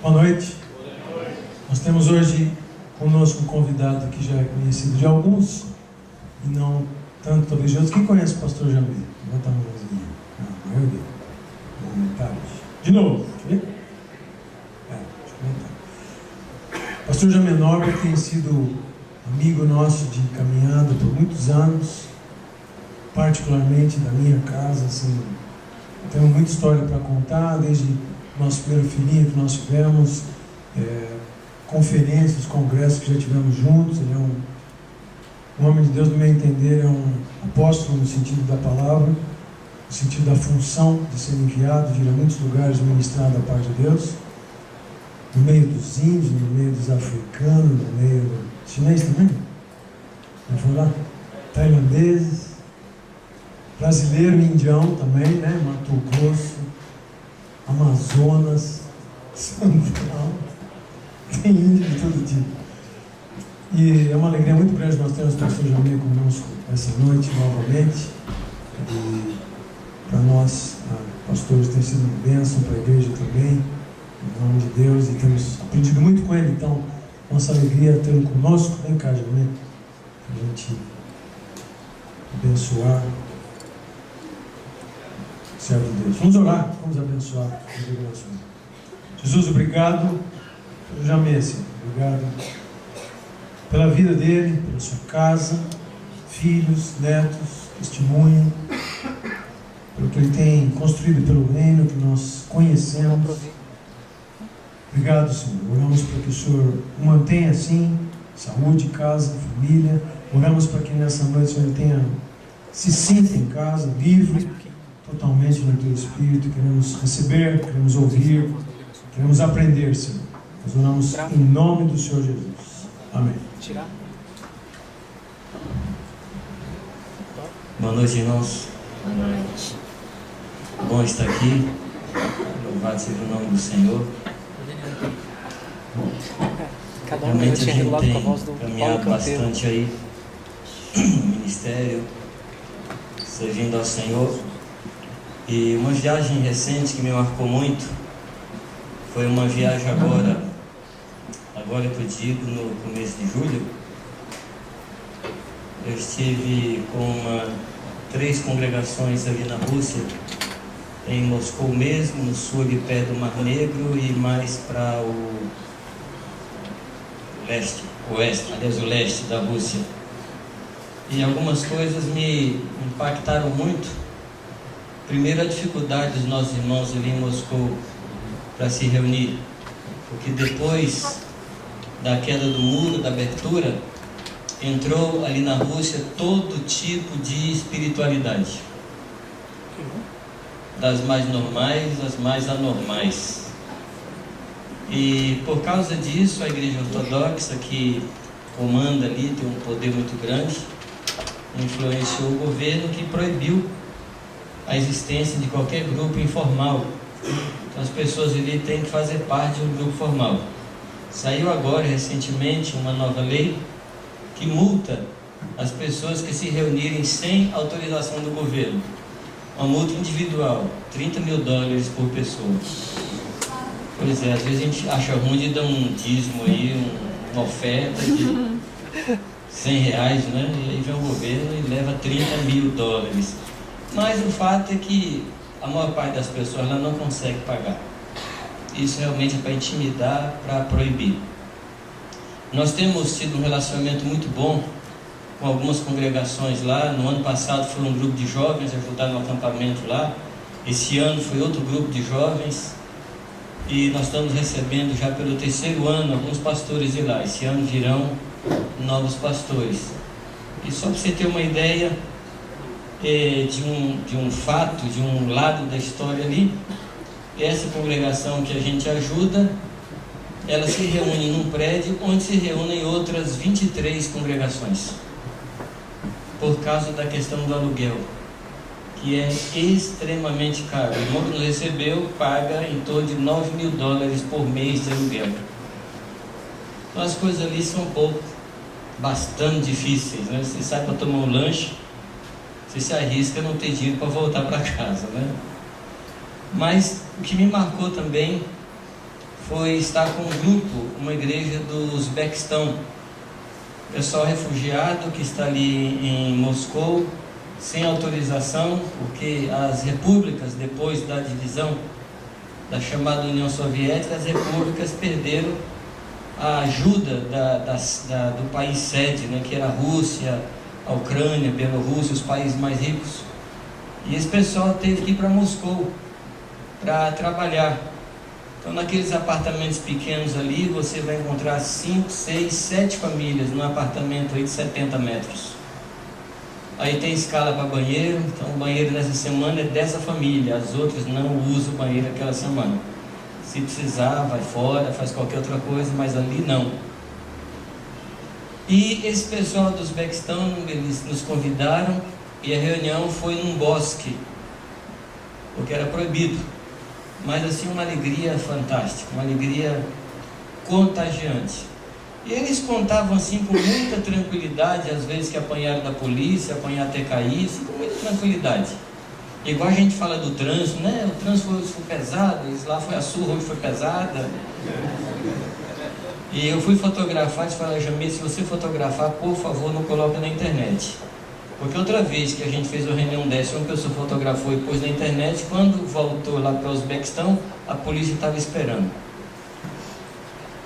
Boa noite. Nós temos hoje conosco um convidado que já é conhecido de alguns e não tanto talvez de outros. Quem conhece o pastor Jamê? Levanta a mãozinha. A maioria. Metade. De novo. Deixa eu comentar. Pastor Jamê Nobre tem sido amigo nosso de caminhada por muitos anos, particularmente da minha casa. Assim, tenho muita história para contar, desde o nosso primeiro filhinho que nós tivemos, conferências, congressos que já tivemos juntos. Ele é um homem de Deus, no meu entender, é um apóstolo no sentido da palavra, no sentido da função de ser enviado, de ir a muitos lugares ministrar da parte de Deus, no meio dos índios, no meio dos africanos, no meio do chinês também, não foi lá? Tailandeses, brasileiro, indião também, né? Mato Grosso, Amazonas, Central, tem índio de todo tipo. E é uma alegria muito grande nós termos o pastor Jamê conosco essa noite novamente. E para nós, pastores, tem sido uma bênção para a igreja também, em nome de Deus, e temos aprendido muito com ele. Então, nossa alegria é tê-lo conosco. Vem cá, Jamê, para a gente abençoar o servo de Deus. Vamos orar, vamos abençoar. Jesus, obrigado pelo Jamê, Senhor. Obrigado pela vida dele, pela sua casa, filhos, netos, testemunho, pelo que ele tem construído pelo reino que nós conhecemos. Obrigado, Senhor. Oramos para que o Senhor o mantenha assim, saúde, casa, família. Oramos para que nessa noite o Senhor tenha, se sinta em casa, livre, totalmente no teu Espírito. Queremos receber, queremos ouvir, queremos aprender, Senhor. Nós oramos em nome do Senhor Jesus. Amém. Boa noite, irmãos. Boa noite. Bom estar aqui. Louvado seja o nome do Senhor. Realmente a gente tem caminhado bastante aí no ministério, servindo ao Senhor. E uma viagem recente que me marcou muito foi uma viagem agora que eu digo, no começo de julho. Eu estive com 3 congregações ali na Rússia, em Moscou mesmo, no sul ali perto do Mar Negro, e mais para o leste da Rússia. E algumas coisas me impactaram muito. Primeiro, a dificuldade dos nossos irmãos ali em Moscou para se reunir, porque depois da queda do muro, da abertura, entrou ali na Rússia todo tipo de espiritualidade, das mais normais às mais anormais. E por causa disso, a igreja ortodoxa, que comanda ali, tem um poder muito grande, influenciou o governo, que proibiu a existência de qualquer grupo informal. Então as pessoas ali têm que fazer parte de um grupo formal. Saiu agora recentemente uma nova lei que multa as pessoas que se reunirem sem autorização do governo. Uma multa individual, $30 mil por pessoa. Pois é, às vezes a gente acha ruim de dar um dízimo aí, uma oferta de R$100, né? E aí vem o governo e leva $30 mil. Mas o fato é que a maior parte das pessoas ela não consegue pagar. Isso realmente é para intimidar, para proibir. Nós temos tido um relacionamento muito bom com algumas congregações lá. No ano passado foi um grupo de jovens ajudar no acampamento lá. Esse ano foi outro grupo de jovens. E nós estamos recebendo já pelo 3º ano alguns pastores de lá. Esse ano virão novos pastores. E só para você ter uma ideia de um fato, de um lado da história ali, essa congregação que a gente ajuda, ela se reúne num prédio onde se reúnem outras 23 congregações, por causa da questão do aluguel, que é extremamente caro. O irmão que nos recebeu paga em torno de $9 mil por mês de aluguel. Então as coisas ali são bastante difíceis, né? Você sai para tomar um lanche, você se arrisca a não ter dinheiro para voltar para casa, né? Mas o que me marcou também foi estar com um grupo, uma igreja do Uzbequistão, pessoal refugiado que está ali em Moscou, sem autorização, porque as repúblicas, depois da divisão da chamada União Soviética, as repúblicas perderam a ajuda do país sede, né, que era a Rússia, a Ucrânia, a Bielorrússia, os países mais ricos. E esse pessoal teve que ir para Moscou para trabalhar. Então, naqueles apartamentos pequenos ali, você vai encontrar 5, 6, 7 famílias num apartamento aí de 70 metros. Aí tem escala para banheiro, então o banheiro nessa semana é dessa família, as outras não usam o banheiro aquela semana. Se precisar, vai fora, faz qualquer outra coisa, mas ali não. E esse pessoal do Uzbequistão, eles nos convidaram e a reunião foi num bosque, porque era proibido. Mas assim, uma alegria fantástica, uma alegria contagiante. E eles contavam assim com muita tranquilidade, às vezes que apanharam da polícia, apanharam até cair, assim, com muita tranquilidade. Igual a gente fala do trânsito, né? O trânsito foi pesado, isso lá foi a surra, hoje foi pesada. E eu fui fotografar e falei, Jamil, se você fotografar, por favor, não coloque na internet. Porque outra vez que a gente fez uma reunião dessa, uma pessoa fotografou e pôs na internet, quando voltou lá para o Uzbequistão, a polícia estava esperando.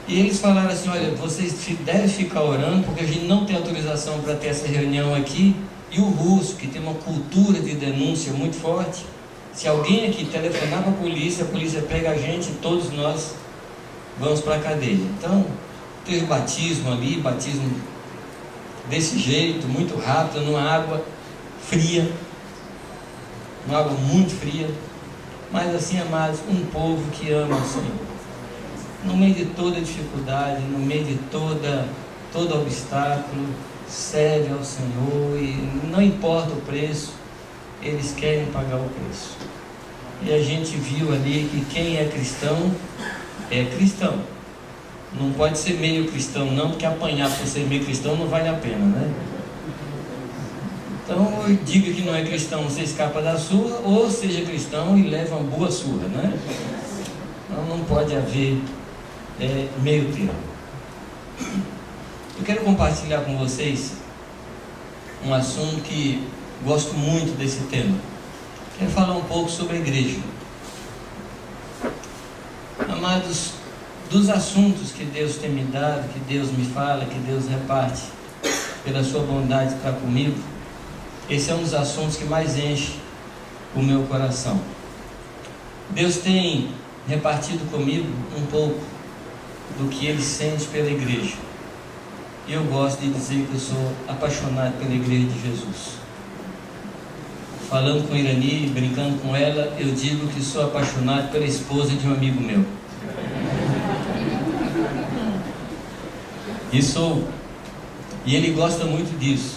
E eles falaram assim, olha, vocês devem ficar orando, porque a gente não tem autorização para ter essa reunião aqui, e o russo, que tem uma cultura de denúncia muito forte, se alguém aqui telefonar para a polícia pega a gente e todos nós vamos para a cadeia. Então, teve batismo ali, batismo desse jeito, muito rápido, numa água fria, uma água muito fria, mas assim, amados, um povo que ama o Senhor. No meio de toda dificuldade, no meio de todo obstáculo, serve ao Senhor e não importa o preço, eles querem pagar o preço. E a gente viu ali que quem é cristão, não pode ser meio cristão não, porque apanhar por ser meio cristão não vale a pena, né? Então, diga que não é cristão, você escapa da surra, ou seja cristão e leva uma boa surra, né? Então não pode haver meio termo. Eu quero compartilhar com vocês um assunto que gosto muito desse tema. Quero falar um pouco sobre a igreja. Amados, dos assuntos que Deus tem me dado, que Deus me fala, que Deus reparte pela sua bondade para comigo, esse é um dos assuntos que mais enche o meu coração. Deus tem repartido comigo um pouco do que Ele sente pela igreja. E eu gosto de dizer que eu sou apaixonado pela igreja de Jesus. Falando com Irani, brincando com ela, eu digo que sou apaixonado pela esposa de um amigo meu. E ele gosta muito disso.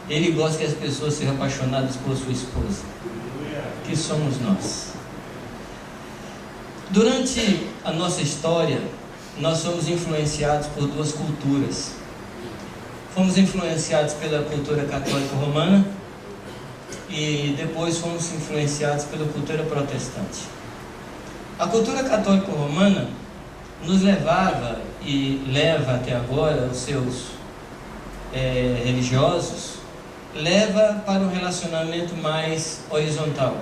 Ele gosta que as pessoas sejam apaixonadas por sua esposa, que somos nós. Durante a nossa história, nós somos influenciados por duas culturas. Fomos influenciados pela cultura católica romana e depois fomos influenciados pela cultura protestante. A cultura católica romana nos levava e leva até agora os seus religiosos, leva para um relacionamento mais horizontal.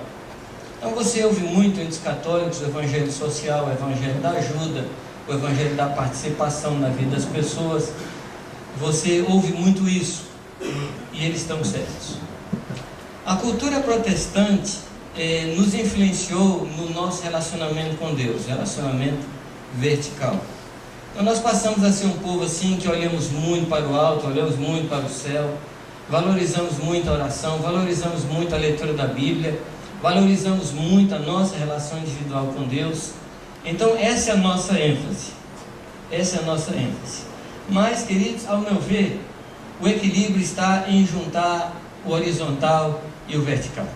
Então você ouve muito entre os católicos o evangelho social, o evangelho da ajuda, o evangelho da participação na vida das pessoas. Você ouve muito isso e eles estão certos. A cultura protestante nos influenciou no nosso relacionamento com Deus, relacionamento vertical. Então nós passamos a ser um povo assim que olhamos muito para o alto, olhamos muito para o céu, valorizamos muito a oração, valorizamos muito a leitura da Bíblia, valorizamos muito a nossa relação individual com Deus. Então essa é a nossa ênfase. Essa é a nossa ênfase. Mas, queridos, ao meu ver, o equilíbrio está em juntar o horizontal e o vertical.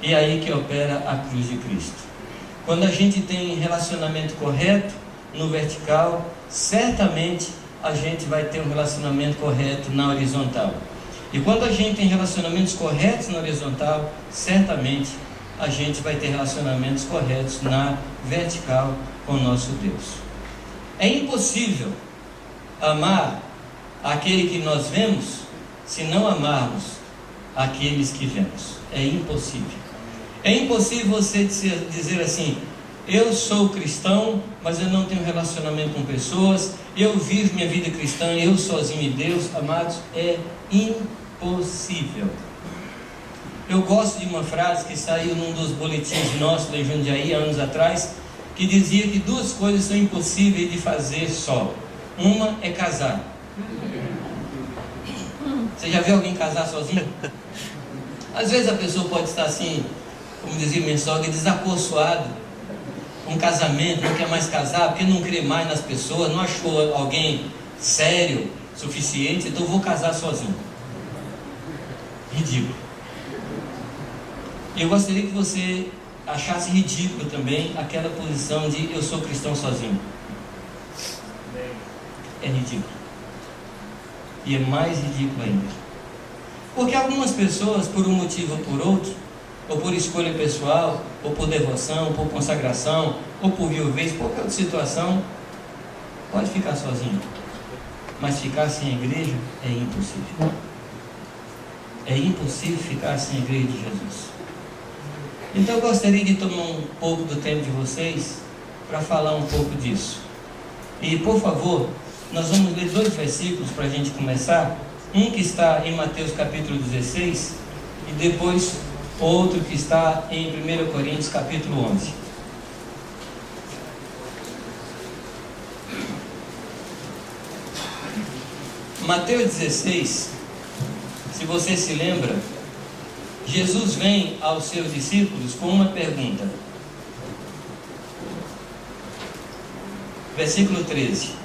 E é aí que opera a cruz de Cristo. Quando a gente tem relacionamento correto no vertical, certamente a gente vai ter um relacionamento correto na horizontal. E quando a gente tem relacionamentos corretos na horizontal, certamente a gente vai ter relacionamentos corretos na vertical, com o nosso Deus. É impossível amar aquele que nós vemos se não amarmos aqueles que vemos. É impossível. É impossível você dizer assim: eu sou cristão, mas eu não tenho relacionamento com pessoas, eu vivo minha vida cristã, eu sozinho e Deus. Amados, é impossível. Eu gosto de uma frase que saiu num dos boletins nossos de Jundiaí, há anos atrás, que dizia que duas coisas são impossíveis de fazer só. Uma é casar. Você já viu alguém casar sozinho? Às vezes a pessoa pode estar assim, como dizia minha sogra, desacorçoado com um casamento, não quer mais casar, porque não crê mais nas pessoas, não achou alguém sério, suficiente, então vou casar sozinho. Ridículo. Eu gostaria que você achasse ridículo também aquela posição de eu sou cristão sozinho. É ridículo. E é mais ridículo ainda. Porque algumas pessoas, por um motivo ou por outro, ou por escolha pessoal, ou por devoção, ou por consagração, ou por viuvez, qualquer outra situação, pode ficar sozinho. Mas ficar sem a igreja é impossível. É impossível ficar sem a igreja de Jesus. Então eu gostaria de tomar um pouco do tempo de vocês para falar um pouco disso. E por favor, nós vamos ler 2 versículos para a gente começar. Um que está em Mateus capítulo 16 e depois outro que está em 1 Coríntios capítulo 11. Mateus 16, se você se lembra, Jesus vem aos seus discípulos com uma pergunta. Versículo 13.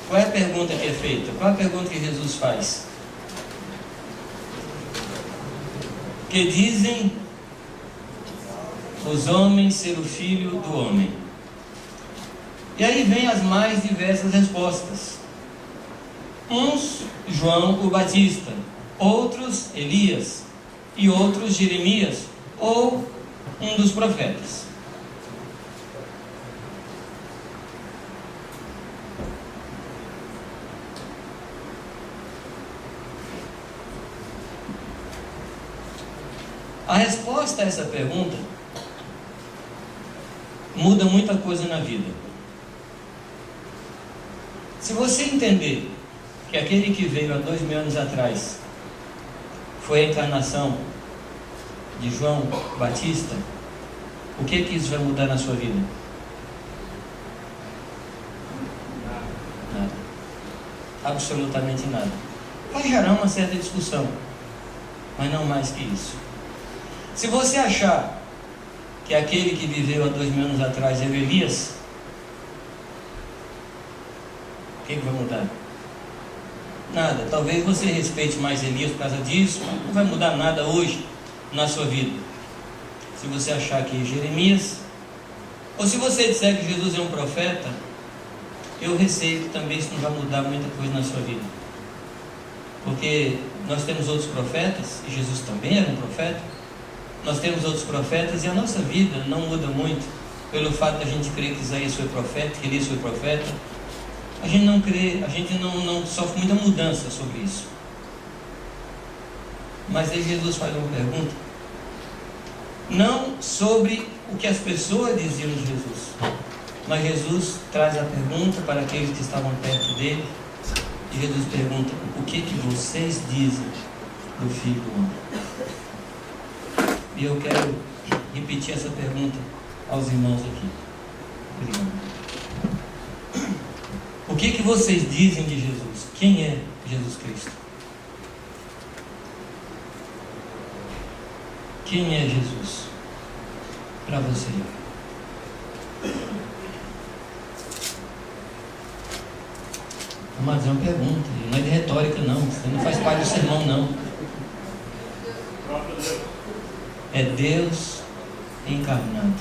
Qual é a pergunta que é feita? Qual é a pergunta que Jesus faz? Que dizem os homens ser o filho do homem? E aí vem as mais diversas respostas. Uns, João o Batista, outros, Elias, e outros, Jeremias, ou um dos profetas. A resposta a essa pergunta muda muita coisa na vida. Se você entender que aquele que veio há 2000 anos atrás foi a encarnação de João Batista, o que isso vai mudar na sua vida? Nada. Absolutamente nada. Vai gerar uma certa discussão, mas não mais que isso. Se você achar que aquele que viveu há 2000 anos atrás é o Elias, o que vai mudar? Nada. Talvez você respeite mais Elias por causa disso, mas não vai mudar nada hoje na sua vida. Se você achar que é Jeremias, ou se você disser que Jesus é um profeta, eu receio que também isso não vai mudar muita coisa na sua vida. Porque nós temos outros profetas, e Jesus também era um profeta. Nós temos outros profetas e a nossa vida não muda muito pelo fato de a gente crer que Isaías foi profeta, que Elias foi profeta. A gente não crê, a gente não sofre muita mudança sobre isso. Mas aí Jesus faz uma pergunta, não sobre o que as pessoas diziam de Jesus, mas Jesus traz a pergunta para aqueles que estavam perto dele, e Jesus pergunta: o que vocês dizem do Filho do Homem? E eu quero repetir essa pergunta aos irmãos aqui. Obrigado. O que vocês dizem de Jesus? Quem é Jesus Cristo? Quem é Jesus para você? Mas é uma pergunta, não é de retórica não, você não faz parte do sermão não. É Deus encarnado,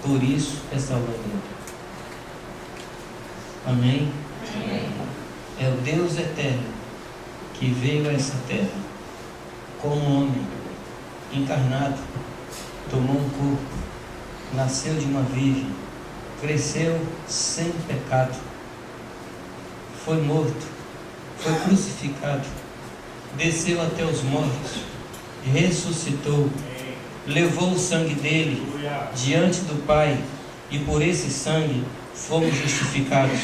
por isso é Salvador. Amém? Amém? É o Deus eterno que veio a essa terra como homem encarnado, tomou um corpo nasceu de uma virgem, cresceu sem pecado, foi morto, foi crucificado, desceu até os mortos, ressuscitou, levou o sangue dele diante do Pai, e por esse sangue fomos justificados.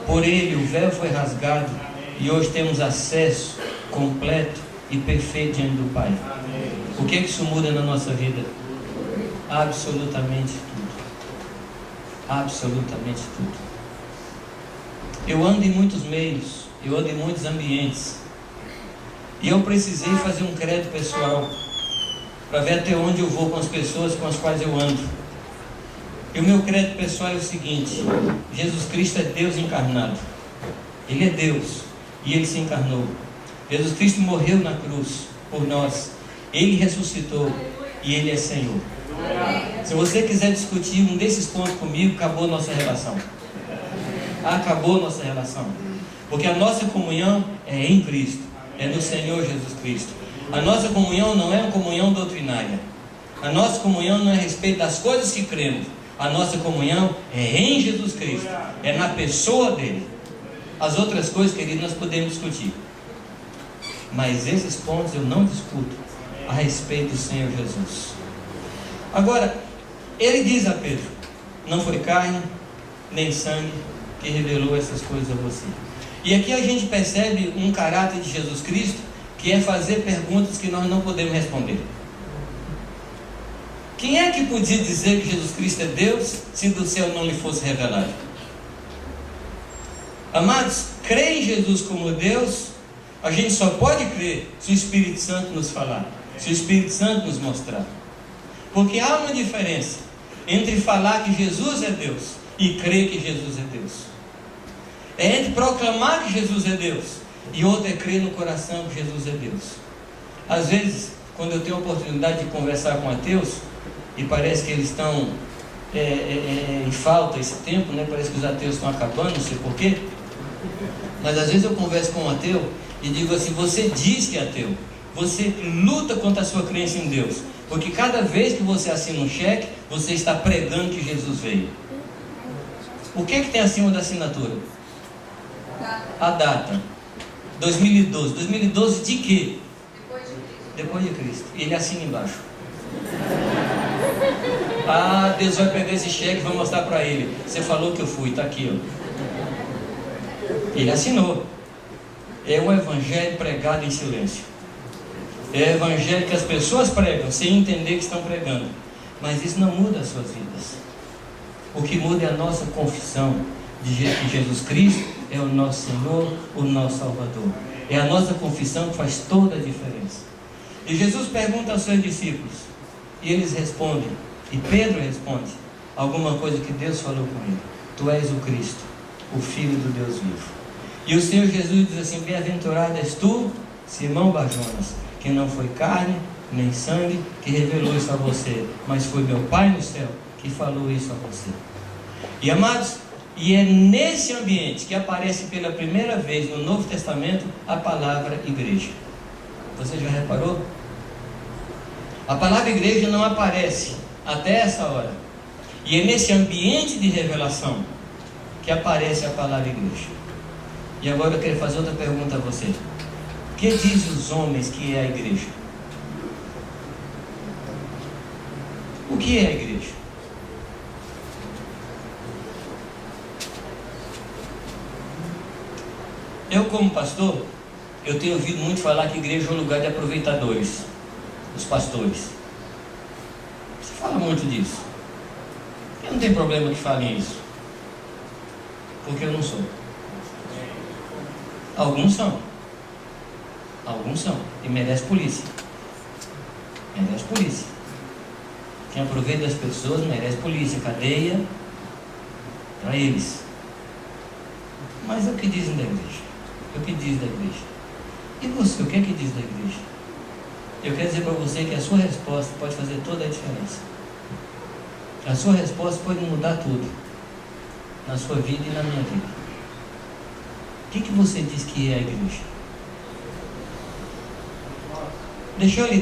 Por ele o véu foi rasgado e hoje temos acesso completo e perfeito diante do Pai. O que é que isso muda na nossa vida? Absolutamente tudo. Absolutamente tudo. Eu ando em muitos meios, eu ando em muitos ambientes, e eu precisei fazer um crédito pessoal para ver até onde eu vou com as pessoas com as quais eu ando. E o meu crédito pessoal é o seguinte: Jesus Cristo é Deus encarnado. Ele é Deus e Ele se encarnou. Jesus Cristo morreu na cruz por nós. Ele ressuscitou e Ele é Senhor. Se você quiser discutir um desses pontos comigo, acabou a nossa relação. Acabou a nossa relação. Porque a nossa comunhão é em Cristo, é no Senhor Jesus Cristo. A nossa comunhão não é uma comunhão doutrinária. A nossa comunhão não é a respeito das coisas que cremos. A nossa comunhão é em Jesus Cristo, é na pessoa dele. As outras coisas, queridos, nós podemos discutir, mas esses pontos eu não discuto a respeito do Senhor Jesus. Agora, ele diz a Pedro: não foi carne nem sangue que revelou essas coisas a você. E aqui a gente percebe um caráter de Jesus Cristo, que é fazer perguntas que nós não podemos responder. Quem é que podia dizer que Jesus Cristo é Deus se do céu não lhe fosse revelado? Amados, crer em Jesus como Deus, a gente só pode crer se o Espírito Santo nos falar, se o Espírito Santo nos mostrar. Porque há uma diferença entre falar que Jesus é Deus e crer que Jesus é Deus. É entre proclamar que Jesus é Deus e outra é crer no coração que Jesus é Deus. Às vezes, quando eu tenho a oportunidade de conversar com ateus, e parece que eles estão em falta esse tempo, né? Parece que os ateus estão acabando, não sei porquê. Mas às vezes eu converso com um ateu e digo assim: você diz que é ateu, você luta contra a sua crença em Deus, porque cada vez que você assina um cheque, você está pregando que Jesus veio. O que é que tem acima da assinatura? A data. 2012. 2012 de quê? Depois de Cristo. E ele assina embaixo. Ah, Deus vai pegar esse cheque e vai mostrar para ele: você falou que eu fui, está aqui, ó. Ele assinou. É um evangelho pregado em silêncio. É o evangelho que as pessoas pregam sem entender que estão pregando. Mas isso não muda as suas vidas. O que muda é a nossa confissão de que Jesus Cristo é o nosso Senhor, o nosso Salvador. É a nossa confissão que faz toda a diferença. E Jesus pergunta aos seus discípulos, e eles respondem, e Pedro responde alguma coisa que Deus falou com ele: tu és o Cristo, o Filho do Deus vivo. E o Senhor Jesus diz assim: bem-aventurado és tu, Simão Barjonas, que não foi carne nem sangue que revelou isso a você, mas foi meu Pai no céu que falou isso a você. E amados, e é nesse ambiente que aparece pela primeira vez no Novo Testamento a palavra igreja. Você já reparou? A palavra igreja não aparece até essa hora. E é nesse ambiente de revelação que aparece a palavra igreja. E agora eu quero fazer outra pergunta a você: o que dizem os homens que é a igreja? O que é a igreja? Eu, como pastor, eu tenho ouvido muito falar que igreja é um lugar de aproveitadores, os pastores. Você fala muito disso. Eu não tenho problema que falem isso, porque eu não sou. Alguns são. Alguns são. E merece polícia. Merece polícia. Quem aproveita das pessoas merece polícia, cadeia para eles. Mas é o que dizem da igreja. É o que diz da igreja. E você, o que é que diz da igreja? Eu quero dizer para você que a sua resposta pode fazer toda a diferença. A sua resposta pode mudar tudo na sua vida e na minha vida. O que você diz que é a igreja? Deixa eu lhe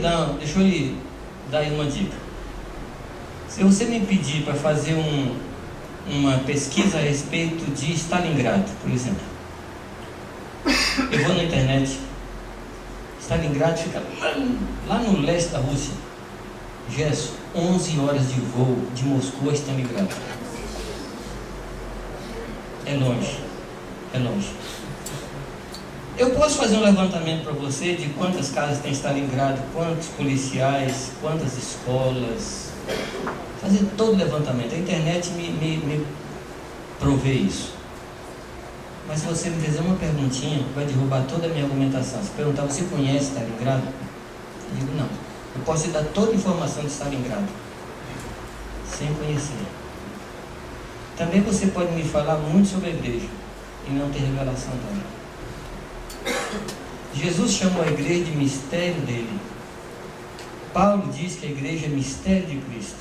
dar aí uma dica. Se você me pedir para fazer uma pesquisa a respeito de Stalingrado, por exemplo, eu vou na internet. Stalingrado fica lá no leste da Rússia. Gerson, 11 horas de voo de Moscou a Stalingrado. É longe, é longe. Eu posso fazer um levantamento para você de quantas casas tem Stalingrado, quantos policiais, quantas escolas, fazer todo o levantamento. A internet me provê isso. Mas se você me fizer uma perguntinha, vai derrubar toda a minha argumentação. Se perguntar, você conhece Stalingrado? Eu digo, não. Eu posso te dar toda a informação de Stalingrado, sem conhecer. Também você pode me falar muito sobre a igreja e não ter revelação dela. Jesus chamou a igreja de mistério dele. Paulo diz que a igreja é mistério de Cristo.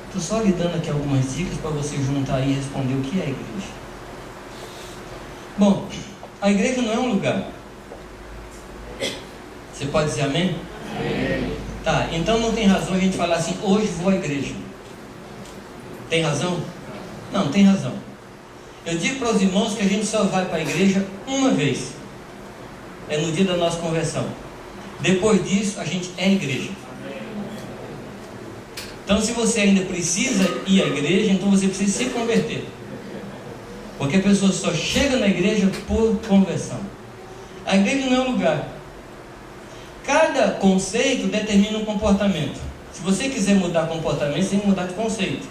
Estou só lhe dando aqui algumas dicas para você juntar aí e responder o que é a igreja. Bom, a igreja não é um lugar. Você pode dizer amém? Amém. Tá, então não tem razão a gente falar assim, hoje vou à igreja. Tem razão? Não, tem razão. Eu digo para os irmãos que a gente só vai para a igreja uma vez. É no dia da nossa conversão. Depois disso, a gente é igreja. Então, se você ainda precisa ir à igreja, então você precisa se converter. Porque a pessoa só chega na igreja por conversão. A igreja não é um lugar. Cada conceito determina um comportamento. Se você quiser mudar comportamento, você tem que mudar de conceito.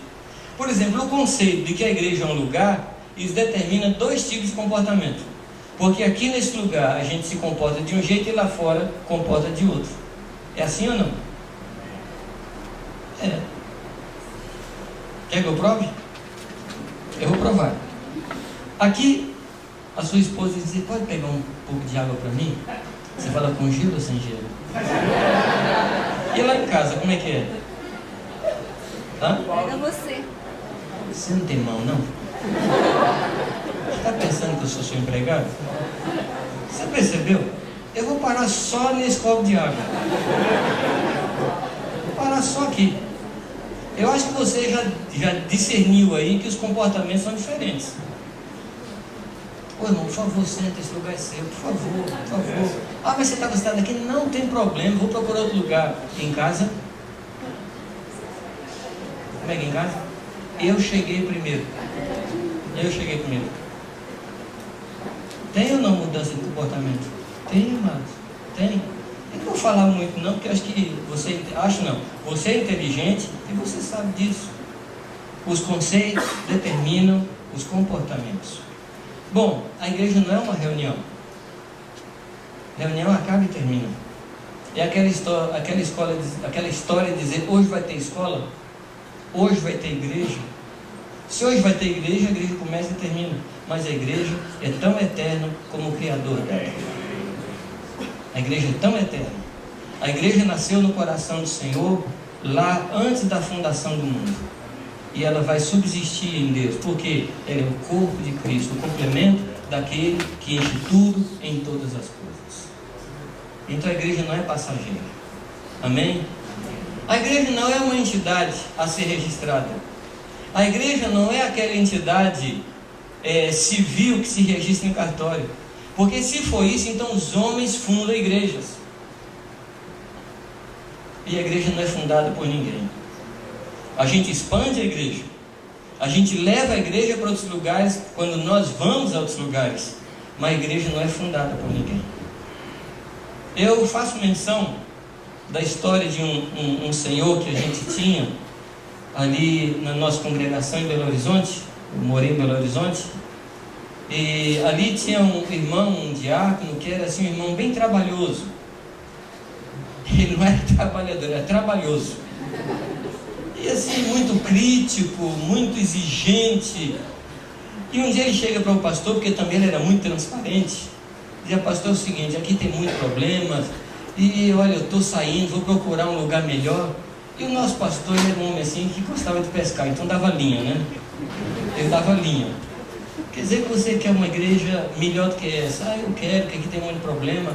Por exemplo, o conceito de que a igreja é um lugar, isso determina dois tipos de comportamento. Porque aqui nesse lugar a gente se comporta de um jeito e lá fora comporta de outro. É assim ou não? É. Quer que eu prove? Eu vou provar. Aqui, a sua esposa diz, pode pegar um pouco de água para mim? Você fala com gelo ou sem gelo? E lá em casa, como é que é? Hã? Pega você. Você não tem mão, não? Você está pensando que eu sou seu empregado? Você percebeu? Eu vou parar só nesse copo de água. Vou parar só aqui. Eu acho que você já discerniu aí que os comportamentos são diferentes. Ô irmão, por favor, senta, esse lugar é seu, por favor, por favor. Ah, mas você está gostando aqui? Não tem problema, vou procurar outro lugar. Em casa? Como é que em casa? Eu cheguei primeiro. Tem ou não mudança de comportamento? Tem, amados. Tem. Eu não vou falar muito não, porque eu acho que você... Acho não. Você é inteligente e você sabe disso. Os conceitos determinam os comportamentos. Bom, a igreja não é uma reunião. Reunião acaba e termina. É aquela história de dizer, hoje vai ter escola, hoje vai ter igreja. Se hoje vai ter igreja, a igreja começa e termina. Mas a igreja é tão eterna como o Criador dela. A igreja é tão eterna. A igreja nasceu no coração do Senhor, lá antes da fundação do mundo. E ela vai subsistir em Deus, porque ela é o corpo de Cristo, o complemento daquele que enche tudo em todas as coisas. Então a igreja não é passageira. Amém? A igreja não é uma entidade a ser registrada. A igreja não é aquela entidade civil que se registra em cartório. Porque se for isso, então os homens fundam igrejas. E a igreja não é fundada por ninguém. A gente expande a igreja. A gente leva a igreja para outros lugares quando nós vamos a outros lugares. Mas a igreja não é fundada por ninguém. Eu faço menção da história de um senhor que a gente tinha ali na nossa congregação em Belo Horizonte. Eu morei em Belo Horizonte. E ali tinha um irmão, um diácono, que era assim, um irmão bem trabalhoso. Ele não era trabalhador, era trabalhoso. E assim, muito crítico, muito exigente. E um dia ele chega para o pastor, porque também ele era muito transparente. Dizia, pastor, é o seguinte, aqui tem muito problema. E olha, eu estou saindo, vou procurar um lugar melhor. E o nosso pastor era um homem assim que gostava de pescar, então dava linha, né? Ele dava linha. Quer dizer que você quer uma igreja melhor do que essa? Ah, eu quero, que aqui tem muito problema.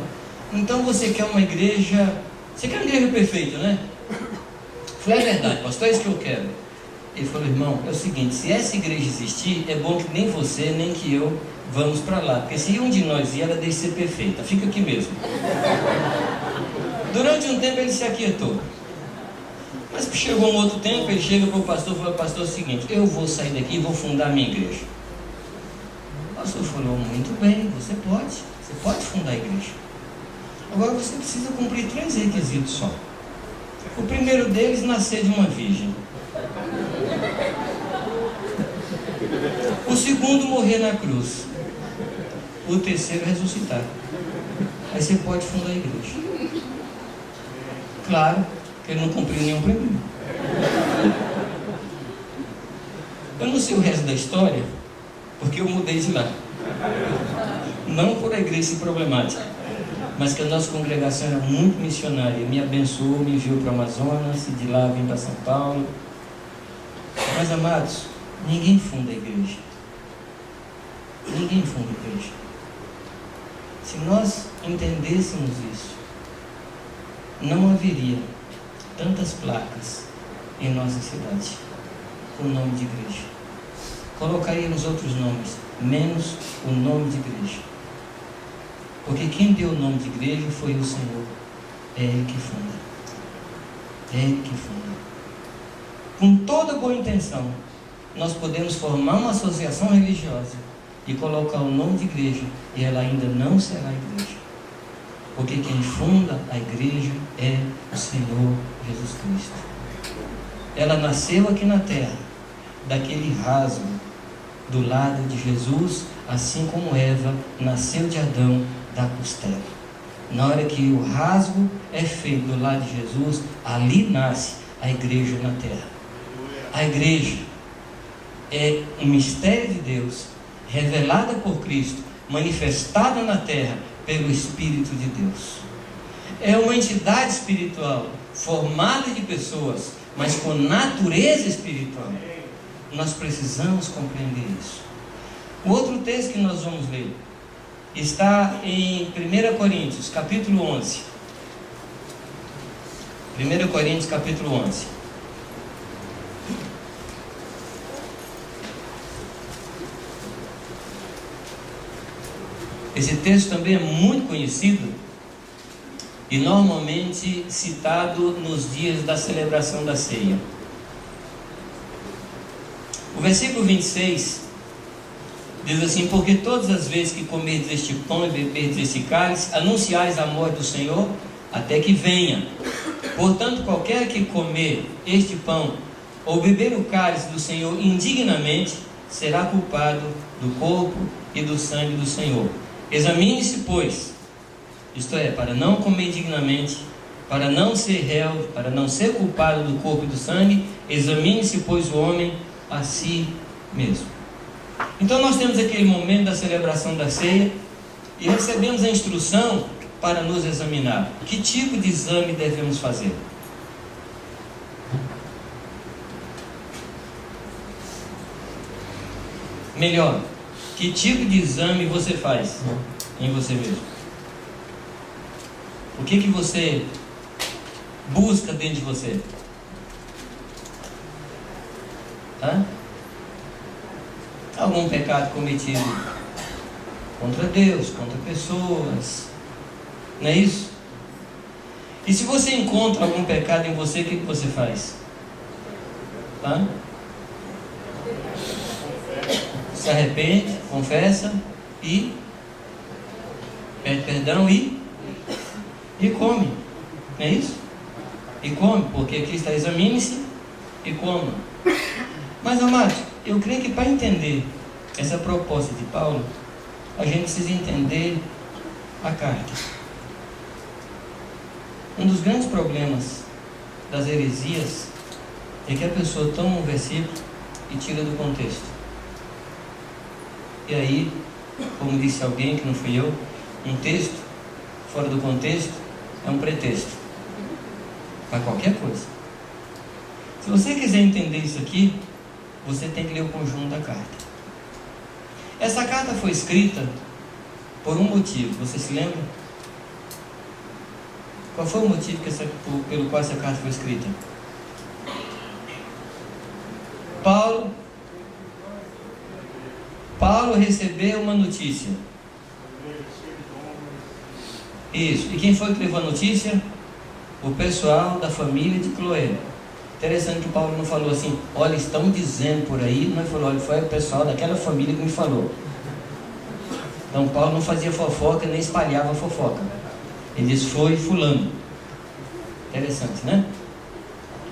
Então você quer uma igreja... Você quer uma igreja perfeita, né? falei, é verdade, pastor, é isso que eu quero. Ele falou, irmão, é o seguinte, se essa igreja existir, é bom que nem você, nem que eu vamos para lá, porque se um de nós ir, ela deixa de ser perfeita, fica aqui mesmo. Durante um tempo ele se aquietou. Mas chegou um outro tempo, ele chega para o pastor e falou, pastor, é o seguinte, eu vou sair daqui e vou fundar a minha igreja. O pastor falou, muito bem, você pode fundar a igreja. Agora você precisa cumprir 3 requisitos só. O primeiro deles, nascer de uma virgem. O segundo, morrer na cruz. O terceiro, ressuscitar. Aí você pode fundar a igreja. Claro que ele não cumpriu nenhum primeiro. Eu não sei o resto da história, porque eu mudei de lá. Não por a igreja ser problemática, mas que a nossa congregação era muito missionária. Me abençoou, me enviou para o Amazonas, e de lá vim para São Paulo. Mas, amados, ninguém funda a igreja. Ninguém funda a igreja. Se nós entendêssemos isso, não haveria tantas placas em nossa cidade com o nome de igreja. Colocaríamos outros nomes, menos o nome de igreja. Porque quem deu o nome de igreja foi o Senhor. É Ele que funda. É Ele que funda. Com toda boa intenção, nós podemos formar uma associação religiosa e colocar o nome de igreja, e ela ainda não será igreja. Porque quem funda a igreja é o Senhor Jesus Cristo. Ela nasceu aqui na terra, daquele rasgo do lado de Jesus, assim como Eva nasceu de Adão, da costela. Na hora que o rasgo é feito do lado de Jesus, ali nasce a igreja na terra. A igreja é um mistério de Deus, revelada por Cristo, manifestada na terra pelo Espírito de Deus. É uma entidade espiritual, formada de pessoas, mas com natureza espiritual. Nós precisamos compreender isso. O outro texto que nós vamos ler está em 1 Coríntios, capítulo 11. 1 Coríntios, capítulo 11. Esse texto também é muito conhecido e normalmente citado nos dias da celebração da ceia. O versículo 26 diz assim: porque todas as vezes que comerdes este pão e beberdes este cálice, anunciais a morte do Senhor até que venha. Portanto, qualquer que comer este pão ou beber o cálice do Senhor indignamente, será culpado do corpo e do sangue do Senhor. Examine-se, pois, isto é, para não comer indignamente, para não ser réu, para não ser culpado do corpo e do sangue, examine-se, pois, o homem a si mesmo. Então nós temos aquele momento da celebração da ceia e recebemos a instrução para nos examinar. Que tipo de exame devemos fazer? Melhor, que tipo de exame você faz em você mesmo? O que você busca dentro de você? Algum pecado cometido contra Deus, contra pessoas, não é isso? E se você encontra algum pecado em você, o que você faz? Se arrepende, confessa e pede perdão e come, não é isso? E come, porque aqui está: examine-se e coma. Mas, amados, eu creio que para entender essa proposta de Paulo, a gente precisa entender a carta. Um dos grandes problemas das heresias é que a pessoa toma um versículo e tira do contexto. E aí, como disse alguém, que não fui eu, um texto fora do contexto é um pretexto para qualquer coisa. Se você quiser entender isso aqui, você tem que ler o conjunto da carta. Essa carta foi escrita por um motivo. Você se lembra? Qual foi o motivo pelo qual essa carta foi escrita? Paulo recebeu uma notícia. Isso. E quem foi que levou a notícia? O pessoal da família de Cloé. Interessante que Paulo não falou assim, olha, estão dizendo por aí. Não falou, olha, foi o pessoal daquela família que me falou. Então Paulo não fazia fofoca, nem espalhava fofoca. Ele disse, foi fulano. Interessante, né?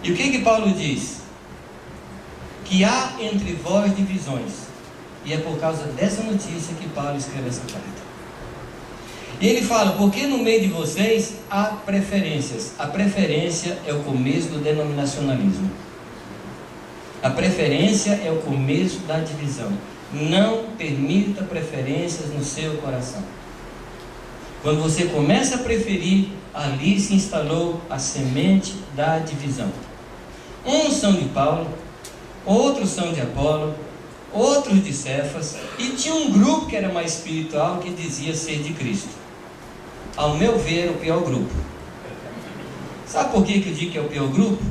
E o que Paulo diz? Que há entre vós divisões. E é por causa dessa notícia que Paulo escreve essa carta. E ele fala, porque no meio de vocês há preferências. A preferência é o começo do denominacionalismo. A preferência é o começo da divisão. Não permita preferências no seu coração. Quando você começa a preferir, ali se instalou a semente da divisão. Uns são de Paulo, outros são de Apolo, outros de Cefas, e tinha um grupo que era mais espiritual que dizia ser de Cristo. Ao meu ver, o pior grupo. Sabe por que eu digo que é o pior grupo?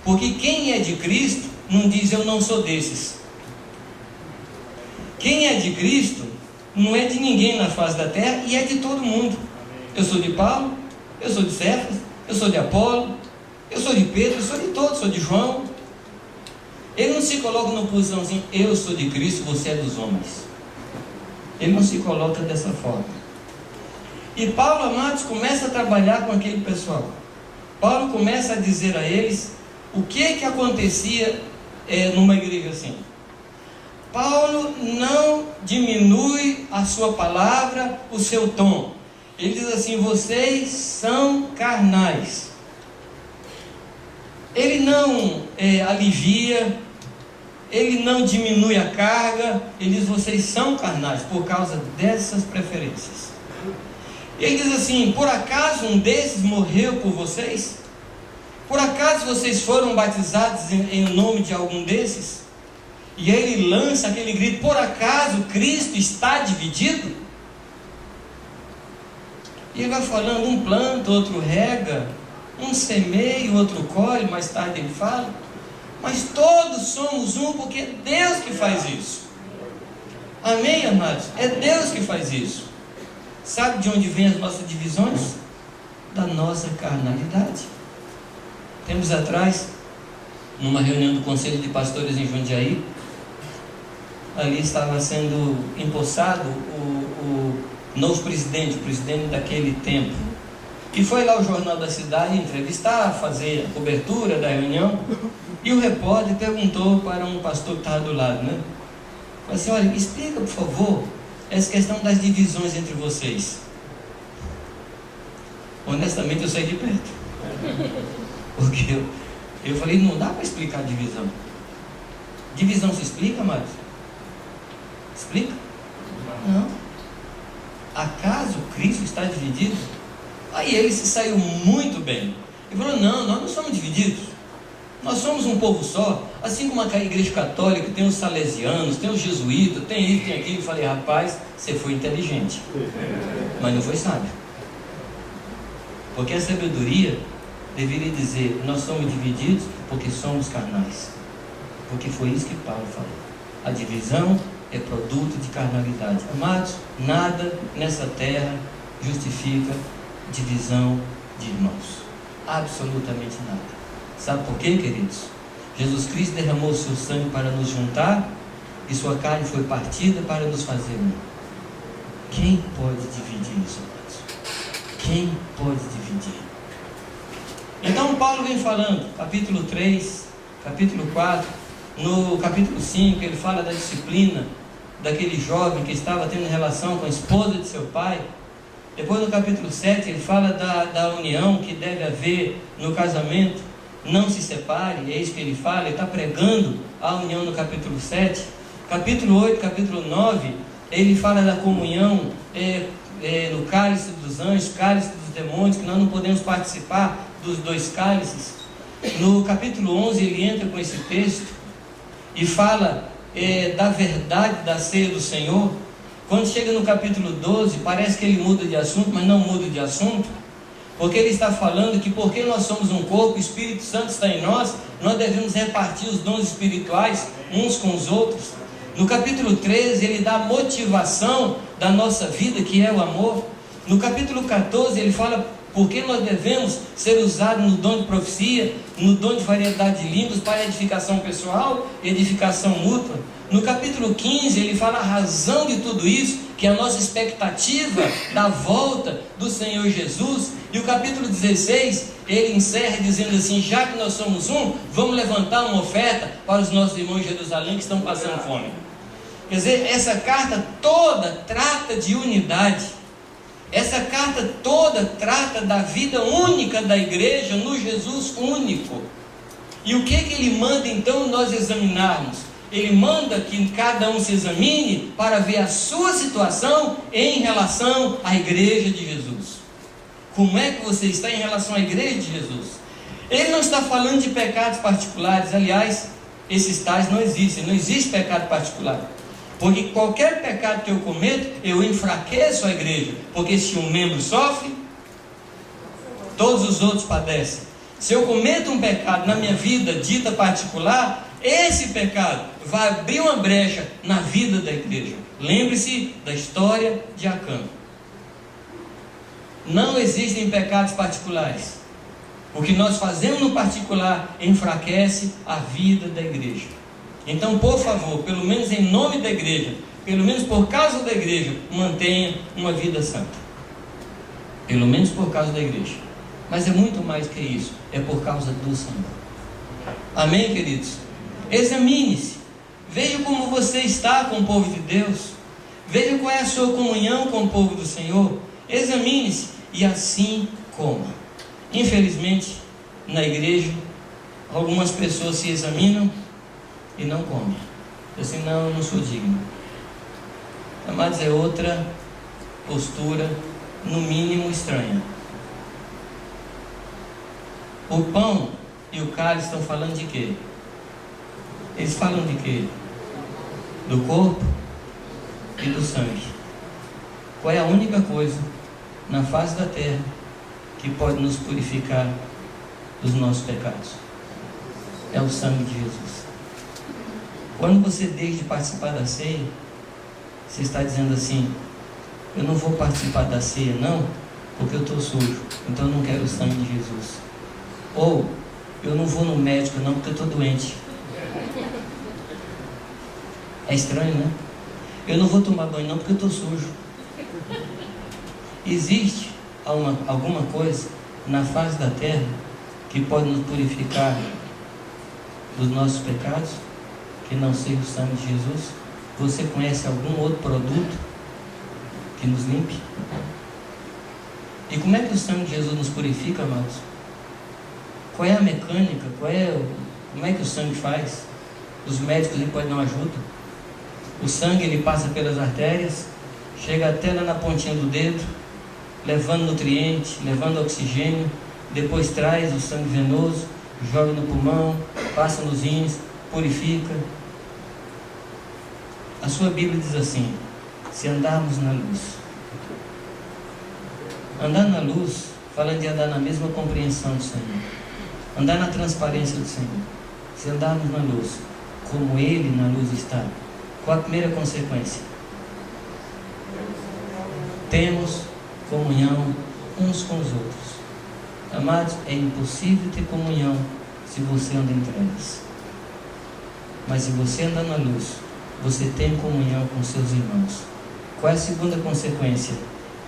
Porque quem é de Cristo não diz eu não sou desses. Quem é de Cristo não é de ninguém na face da terra e é de todo mundo. Eu sou de Paulo, eu sou de Cefas, eu sou de Apolo, eu sou de Pedro, eu sou de todos, sou de João. Ele não se coloca numa posição assim, eu sou de Cristo, você é dos homens. Ele não se coloca dessa forma. E Paulo, amados, começa a trabalhar com aquele pessoal. Paulo começa a dizer a eles o que acontecia numa igreja assim. Paulo não diminui a sua palavra, o seu tom. Ele diz assim, vocês são carnais. Ele não alivia, ele não diminui a carga, ele diz, vocês são carnais, por causa dessas preferências. Ele diz assim, por acaso um desses morreu por vocês? Por acaso vocês foram batizados em nome de algum desses? E aí ele lança aquele grito, por acaso Cristo está dividido? E ele vai falando, um planta, outro rega, um semeia, o outro colhe, mais tarde ele fala, mas todos somos um, porque é Deus que faz isso. Amém, amados? É Deus que faz isso. Sabe de onde vem as nossas divisões? Da nossa carnalidade. Tempos atrás, numa reunião do Conselho de Pastores em Jundiaí, ali estava sendo empossado o novo presidente, o presidente daquele tempo. E foi lá o Jornal da Cidade entrevistar, fazer a cobertura da reunião. E o repórter perguntou para um pastor que estava do lado, né? Falou assim, olha, explica por favor essa questão das divisões entre vocês. Honestamente eu saí de perto. Porque eu falei, não dá para explicar divisão. Divisão se explica, amados? Explica? Não. Acaso Cristo está dividido? Aí ele se saiu muito bem. Ele falou, não, nós não somos divididos. Nós somos um povo só. Assim como a igreja católica tem os salesianos, tem os jesuítas, tem isso, tem aquilo. Eu falei, rapaz, você foi inteligente, mas não foi sábio. Porque a sabedoria deveria dizer, nós somos divididos porque somos carnais. Porque foi isso que Paulo falou. A divisão é produto de carnalidade. Amados, nada nessa terra justifica divisão de irmãos. Absolutamente nada. Sabe por quê, queridos? Jesus Cristo derramou o seu sangue para nos juntar e sua carne foi partida para nos fazer um. Quem pode dividir isso, amados? Quem pode dividir? Então Paulo vem falando, capítulo 3, capítulo 4, no capítulo 5, ele fala da disciplina daquele jovem que estava tendo relação com a esposa de seu pai. Depois no capítulo 7 ele fala da união que deve haver no casamento, não se separe, é isso que ele fala, ele está pregando a união no capítulo 7. Capítulo 8, capítulo 9, ele fala da comunhão no cálice dos anjos, cálice dos demônios, que nós não podemos participar dos dois cálices. No capítulo 11 ele entra com esse texto e fala da verdade da ceia do Senhor. Quando chega no capítulo 12, parece que ele muda de assunto, mas não muda de assunto, Porque ele está falando que porque nós somos um corpo, o Espírito Santo está em nós, nós devemos repartir os dons espirituais uns com os outros. No capítulo 13, ele dá a motivação da nossa vida, que é o amor. No capítulo 14, ele fala porque nós devemos ser usados no dom de profecia, no dom de variedade de línguas, para edificação pessoal e edificação mútua. No capítulo 15, ele fala a razão de tudo isso, que é a nossa expectativa da volta do Senhor Jesus. E o capítulo 16, ele encerra dizendo assim: já que nós somos um, vamos levantar uma oferta para os nossos irmãos de Jerusalém que estão passando fome. Quer dizer, essa carta toda trata de unidade. Essa carta toda trata da vida única da igreja no Jesus único. E o que ele manda então nós examinarmos? Ele manda que cada um se examine para ver a sua situação em relação à igreja de Jesus. Como é que você está em relação à igreja de Jesus? Ele não está falando de pecados particulares. Aliás, esses tais não existem. Não existe pecado particular. Porque qualquer pecado que eu cometo, eu enfraqueço a igreja. Porque se um membro sofre, todos os outros padecem. Se eu cometo um pecado na minha vida dita particular, esse pecado vai abrir uma brecha na vida da igreja. Lembre-se da história de Acã. Não existem pecados particulares. O que nós fazemos no particular enfraquece a vida da igreja. Então, por favor, pelo menos em nome da igreja, pelo menos por causa da igreja, mantenha uma vida santa. Pelo menos por causa da igreja. Mas é muito mais que isso. É por causa do Senhor. Amém, queridos? Examine-se. Veja como você está com o povo de Deus. Veja qual é a sua comunhão com o povo do Senhor. Examine-se e assim coma. Infelizmente, na igreja, algumas pessoas se examinam e não comem. Assim, não, eu não sou digno. Mas é outra postura, no mínimo estranha. O pão e o cálice estão falando de quê? Eles falam de quê? Do corpo e do sangue. Qual é a única coisa na face da terra que pode nos purificar dos nossos pecados? É o sangue de Jesus. Quando você deixa de participar da ceia, você está dizendo assim: eu não vou participar da ceia não, porque eu estou sujo, então eu não quero o sangue de Jesus. Ou, eu não vou no médico não, porque eu estou doente. É estranho, né? Eu não vou tomar banho não, porque eu estou sujo. Existe alguma coisa na face da terra que pode nos purificar dos nossos pecados, que não seja o sangue de Jesus? Você conhece algum outro produto que nos limpe? E como é que o sangue de Jesus nos purifica, amados? Qual é a mecânica? Como é que o sangue faz? Os médicos ele podem dar uma ajuda. O sangue ele passa pelas artérias, chega até lá na pontinha do dedo, levando nutrientes, levando oxigênio, depois traz o sangue venoso, joga no pulmão, passa nos rins, purifica. A sua Bíblia diz assim: se andarmos na luz. Andar na luz, fala de andar na mesma compreensão do Senhor, andar na transparência do Senhor. Se andarmos na luz, como Ele na luz está, qual a primeira consequência? Temos comunhão uns com os outros. Amados, é impossível ter comunhão se você anda em trevas. Mas se você anda na luz, você tem comunhão com seus irmãos. Qual é a segunda consequência?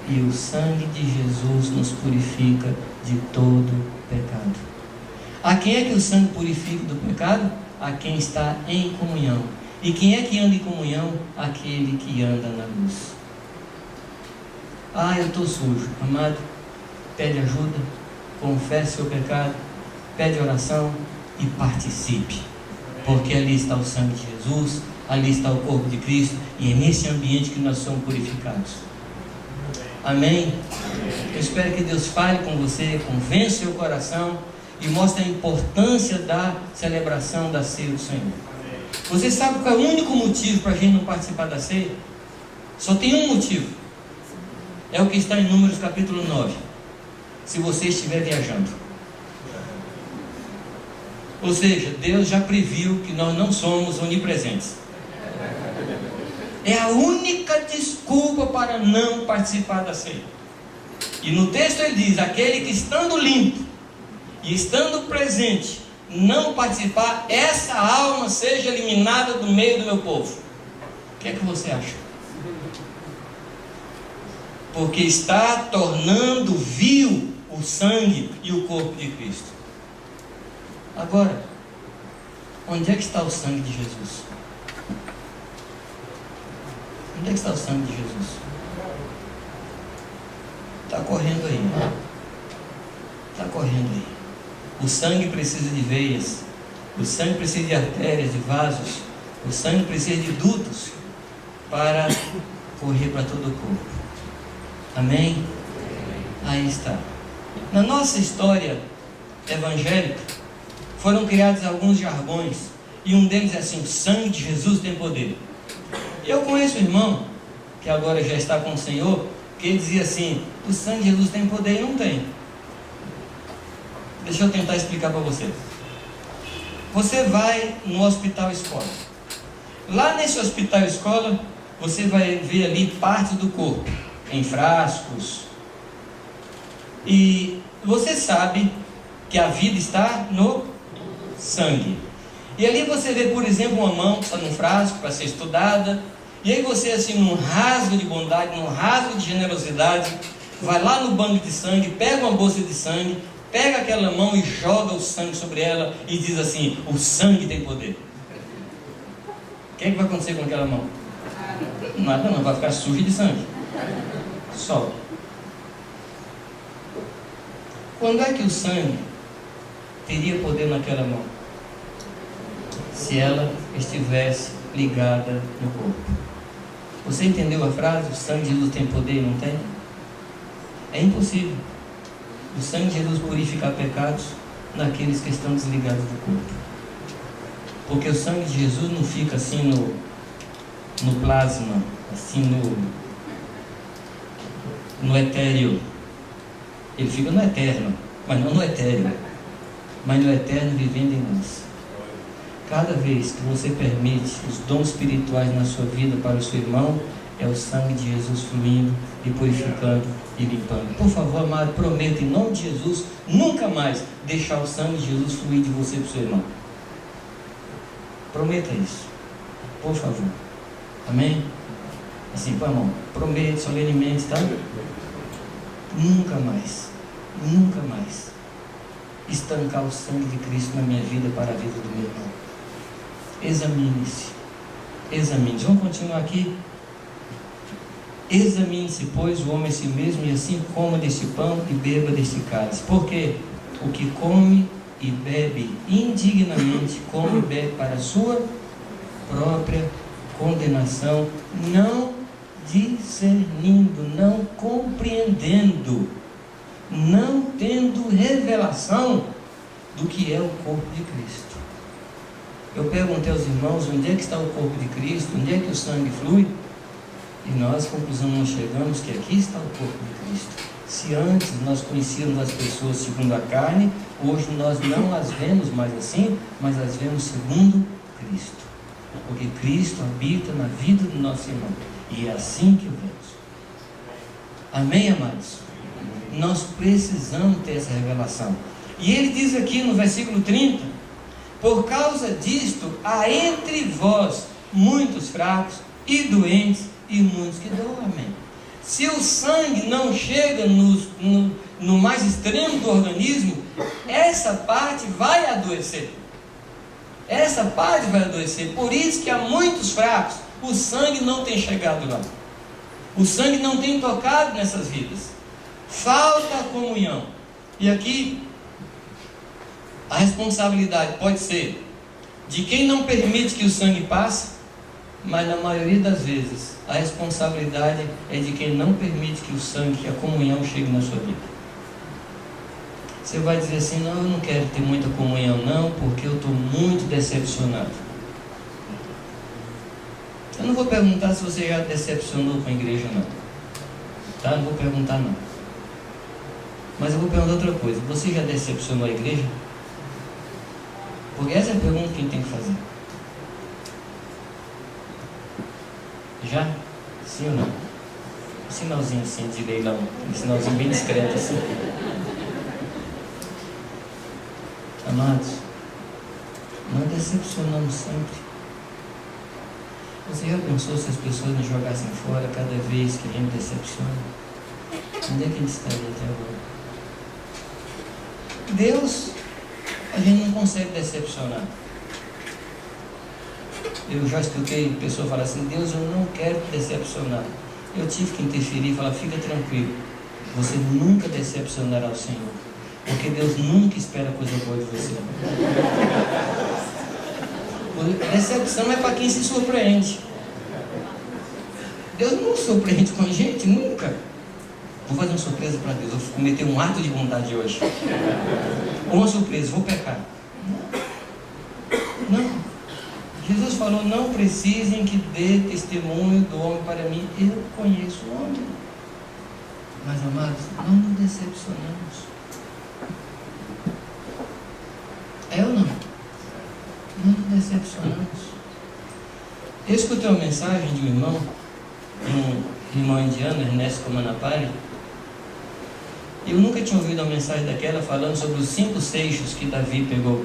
E o sangue de Jesus nos purifica de todo pecado. A quem é que o sangue purifica do pecado? A quem está em comunhão. E quem é que anda em comunhão? Aquele que anda na luz. Ah, eu estou sujo. Amado, pede ajuda, confesse seu pecado, pede oração e participe. Porque ali está o sangue de Jesus, ali está o corpo de Cristo, e é nesse ambiente que nós somos purificados. Amém? Eu espero que Deus fale com você, convença seu coração e mostre a importância da celebração da ceia do Senhor. Você sabe qual é o único motivo para a gente não participar da ceia? Só tem um motivo. É o que está em Números capítulo 9. se você estiver viajando. Ou seja, Deus já previu que nós não somos onipresentes. É a única desculpa para não participar da ceia. E no texto ele diz: aquele que estando limpo e estando presente não participar, essa alma seja eliminada do meio do meu povo. O que é que você acha? Porque está tornando vil o sangue e o corpo de Cristo. Agora, onde é que está o sangue de Jesus? Onde é que está o sangue de Jesus? Está correndo aí. Está correndo aí. O sangue precisa de veias. O sangue precisa de artérias, de vasos. O sangue precisa de dutos para correr para todo o corpo. Amém? Aí está. Na nossa história evangélica, foram criados alguns jargões. E um deles é assim: o sangue de Jesus tem poder. Eu conheço um irmão, que agora já está com o Senhor, que ele dizia assim: o sangue de Jesus tem poder. E não tem. Deixa eu tentar explicar para você. Você vai no hospital escola. Lá nesse hospital escola, você vai ver ali partes do corpo, em frascos. E você sabe que a vida está no sangue. E ali você vê, por exemplo, uma mão que está num frasco para ser estudada. E aí você, assim, num rasgo de bondade, num rasgo de generosidade, vai lá no banco de sangue, pega uma bolsa de sangue, pega aquela mão e joga o sangue sobre ela e diz assim: o sangue tem poder. O que é que vai acontecer com aquela mão? Nada não, vai ficar suja de sangue. Só. Quando é que o sangue teria poder naquela mão? Se ela estivesse ligada no corpo. Você entendeu a frase? O sangue de Jesus tem poder e não tem? É impossível o sangue de Jesus purificar pecados naqueles que estão desligados do corpo. Porque o sangue de Jesus não fica assim no plasma, assim no etéreo. Ele fica no eterno, mas não no etéreo, mas no eterno vivendo em nós. Cada vez que você permite os dons espirituais na sua vida para o seu irmão, é o sangue de Jesus fluindo e purificando e limpando. Por favor, amado, prometa em nome de Jesus nunca mais deixar o sangue de Jesus fluir de você para o seu irmão. Prometa isso, por favor. Amém? Assim, pô, irmão, promete solenemente, tá? Nunca mais estancar o sangue de Cristo na minha vida para a vida do meu irmão. Examine-se. Vamos continuar aqui. Examine-se, pois, o homem a si mesmo, e assim coma deste pão e beba deste cálice. Porque o que come e bebe indignamente, come e bebe para a sua própria condenação, não discernindo, não compreendendo, não tendo revelação do que é o corpo de Cristo. Eu perguntei aos irmãos onde é que está o corpo de Cristo, onde é que o sangue flui, e nós, conclusão, nós chegamos que aqui está o corpo de Cristo. Se antes nós conhecíamos as pessoas segundo a carne, hoje nós não as vemos mais assim, mas as vemos segundo Cristo. Porque Cristo habita na vida do nosso irmão. E é assim que o vemos. Amém, amados? Nós precisamos ter essa revelação. E ele diz aqui no versículo 30: por causa disto, há entre vós muitos fracos e doentes e muitos que dormem. Se o sangue não chega no mais extremo do organismo, essa parte vai adoecer. Essa parte vai adoecer. Por isso que há muitos fracos. O sangue não tem chegado lá. O sangue não tem tocado nessas vidas. Falta a comunhão. E aqui a responsabilidade pode ser de quem não permite que o sangue passe, mas na maioria das vezes a responsabilidade é de quem não permite que o sangue, que a comunhão chegue na sua vida. Você vai dizer assim: não, eu não quero ter muita comunhão não, porque eu estou muito decepcionado. Eu não vou perguntar se você já decepcionou com a igreja não, tá? Não vou perguntar não. Mas eu vou perguntar outra coisa: você já decepcionou a igreja? Porque essa é a pergunta que a gente tem que fazer. Já? Sim ou não? Um sinalzinho assim de leilão, um sinalzinho bem discreto assim. Amados, nós decepcionamos sempre. Você já pensou se as pessoas nos jogassem fora cada vez que a gente decepciona? Onde é que a gente estaria até agora? Deus, a gente não consegue decepcionar. Eu já escutei pessoas falar assim: Deus, eu não quero te decepcionar. Eu tive que interferir e falar: fica tranquilo, você nunca decepcionará o Senhor, porque Deus nunca espera coisa boa de você. Decepção é para quem se surpreende. Deus não surpreende com a gente, nunca. Vou fazer uma surpresa para Deus, vou cometer um ato de vontade hoje. Uma surpresa, vou pecar. Não. Jesus falou: não precisem que dê testemunho do homem para mim, eu conheço o homem. Mas, amados, não nos decepcionamos. É ou não? Não nos decepcionamos. Eu escutei uma mensagem de um irmão indiano, Ernesto Comanapari. Eu nunca tinha ouvido uma mensagem daquela falando sobre os 5 seixos que Davi pegou.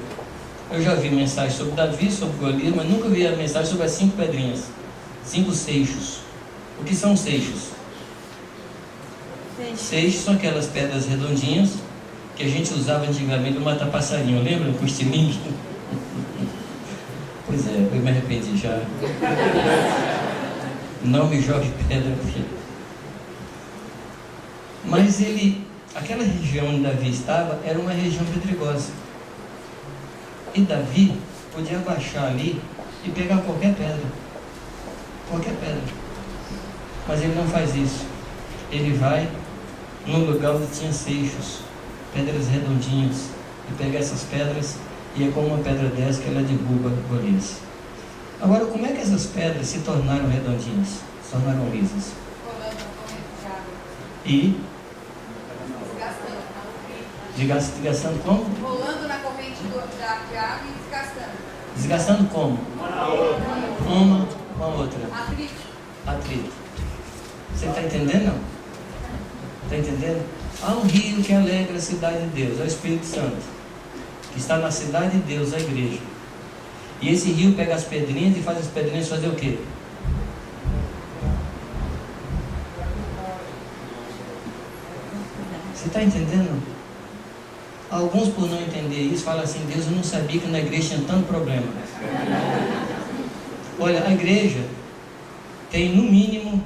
Eu já vi mensagem sobre Davi, sobre Golias, mas nunca vi a mensagem sobre as 5 pedrinhas. 5 seixos. O que são seixos? Seixos são aquelas pedras redondinhas que a gente usava antigamente para matar passarinho, lembra? Com estilingue. Pois é, eu me arrependi já. Não me jogue pedra, filho. Mas aquela região onde Davi estava era uma região pedregosa. E Davi podia baixar ali e pegar qualquer pedra. Qualquer pedra. Mas ele não faz isso. Ele vai num lugar onde tinha seixos, pedras redondinhas, e pega essas pedras, e é com uma pedra dessa que ela derruba Golias. Agora, como é que essas pedras se tornaram redondinhas? Se tornaram lisas? E? Desgastando como? Rolando na corrente de água e desgastando. Desgastando como? Uma com a outra. Atrito. Você está entendendo, não? Está entendendo? Há um rio que alegra a cidade de Deus, é o Espírito Santo, que está na cidade de Deus, a igreja. E esse rio pega as pedrinhas e faz as pedrinhas fazer o quê? Você está entendendo? Alguns, por não entender isso, falam assim: Deus, eu não sabia que na igreja tinha tanto problema. Olha, a igreja tem no mínimo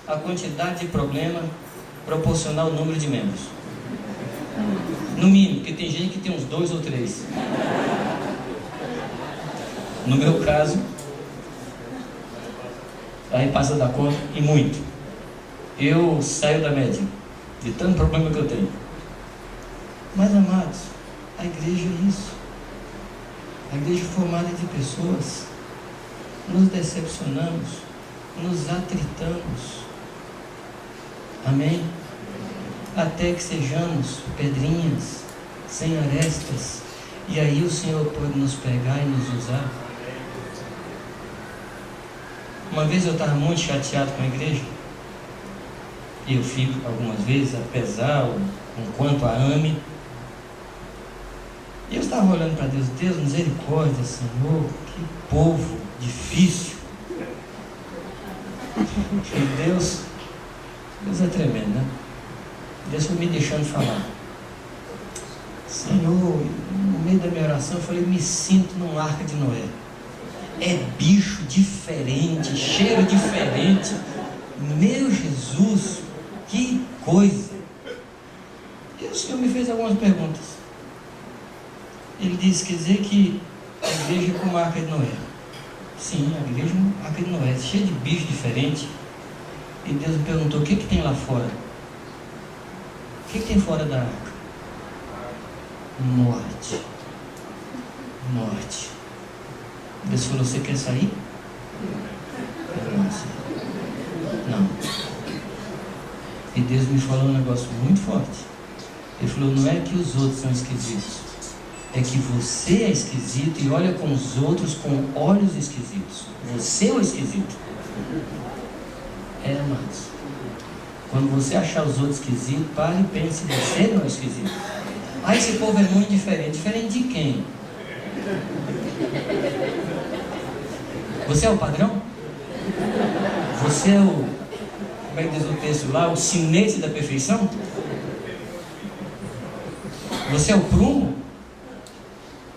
a quantidade de problema proporcional ao número de membros. No mínimo, porque tem gente que tem uns 2 ou 3. No meu caso, aí passa da conta e muito. Eu saio da média de tanto problema que eu tenho. Mas, amados, a igreja é isso. A igreja é formada de pessoas. Nos decepcionamos, nos atritamos. Amém? Até que sejamos pedrinhas, sem arestas. E aí o Senhor pode nos pegar e nos usar. Uma vez eu estava muito chateado com a igreja. E eu fico algumas vezes, apesar o quanto a ame. E eu estava olhando para Deus: Deus, misericórdia, Senhor, que povo difícil. E Deus é tremendo, né? Deus foi me deixando falar. Senhor, no meio da minha oração eu falei: me sinto num arca de Noé. É bicho diferente, cheiro diferente. Meu Jesus, que coisa. E o Senhor me fez algumas perguntas. Ele disse: quer dizer que a igreja é como a arca de Noé? Sim, a igreja é uma arca de Noé, cheia de bicho diferente. E Deus me perguntou: o que tem lá fora? O que tem fora da arca? Morte. Morte. Deus falou: você quer sair? Não. E Deus me falou um negócio muito forte. Ele falou, não é que os outros são esquisitos, é que você é esquisito e olha com os outros com olhos esquisitos. Você é o esquisito. Amados, quando você achar os outros esquisitos, pare e pense, você não é esquisito. Ah, esse povo é muito diferente. Diferente de quem? Você é o padrão? Você é o, como é que diz o texto lá, o sinete da perfeição? Você é o prumo?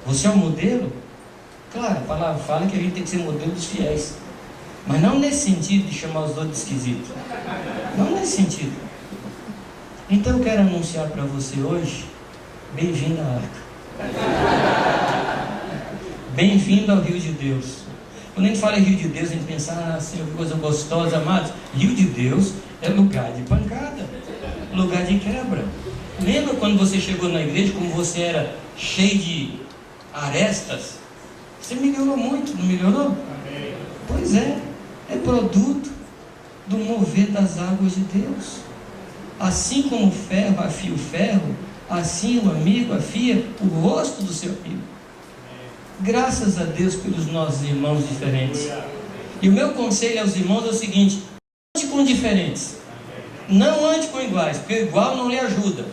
Você é o modelo? Claro, a palavra fala que a gente tem que ser modelo dos fiéis, mas não nesse sentido de chamar os outros esquisitos. Não nesse sentido. Então eu quero anunciar para você hoje, bem-vindo à Arca. Bem-vindo ao Rio de Deus. Quando a gente fala em Rio de Deus, a gente pensa, ah, Senhor, que coisa gostosa, amados. Rio de Deus é lugar de pancada, lugar de quebra. Lembra quando você chegou na igreja, como você era cheio de arestas? Você melhorou muito, não melhorou? Pois é produto do mover das águas de Deus. Assim como o ferro afia o ferro, assim o amigo afia o rosto do seu amigo. Graças a Deus pelos nossos irmãos diferentes. E o meu conselho aos irmãos é o seguinte: ande com diferentes, não ande com iguais, porque o igual não lhe ajuda.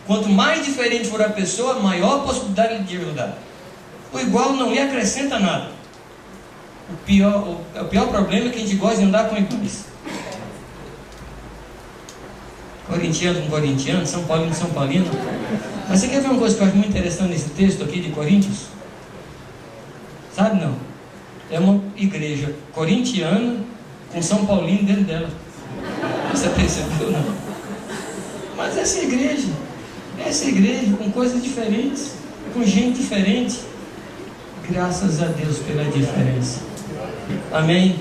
Quanto mais diferente for a pessoa, maior a possibilidade de ajudar. O igual não lhe acrescenta nada. O pior problema é que a gente gosta de andar com iguais. Corintiano com corintiano, São Paulino com São Paulino. Mas você quer ver uma coisa que eu acho muito interessante nesse texto aqui de Coríntios? Sabe não? É uma igreja corintiana com São Paulino dentro dela. Você percebeu não? Mas essa igreja com coisas diferentes, com gente diferente. Graças a Deus pela diferença. Amém?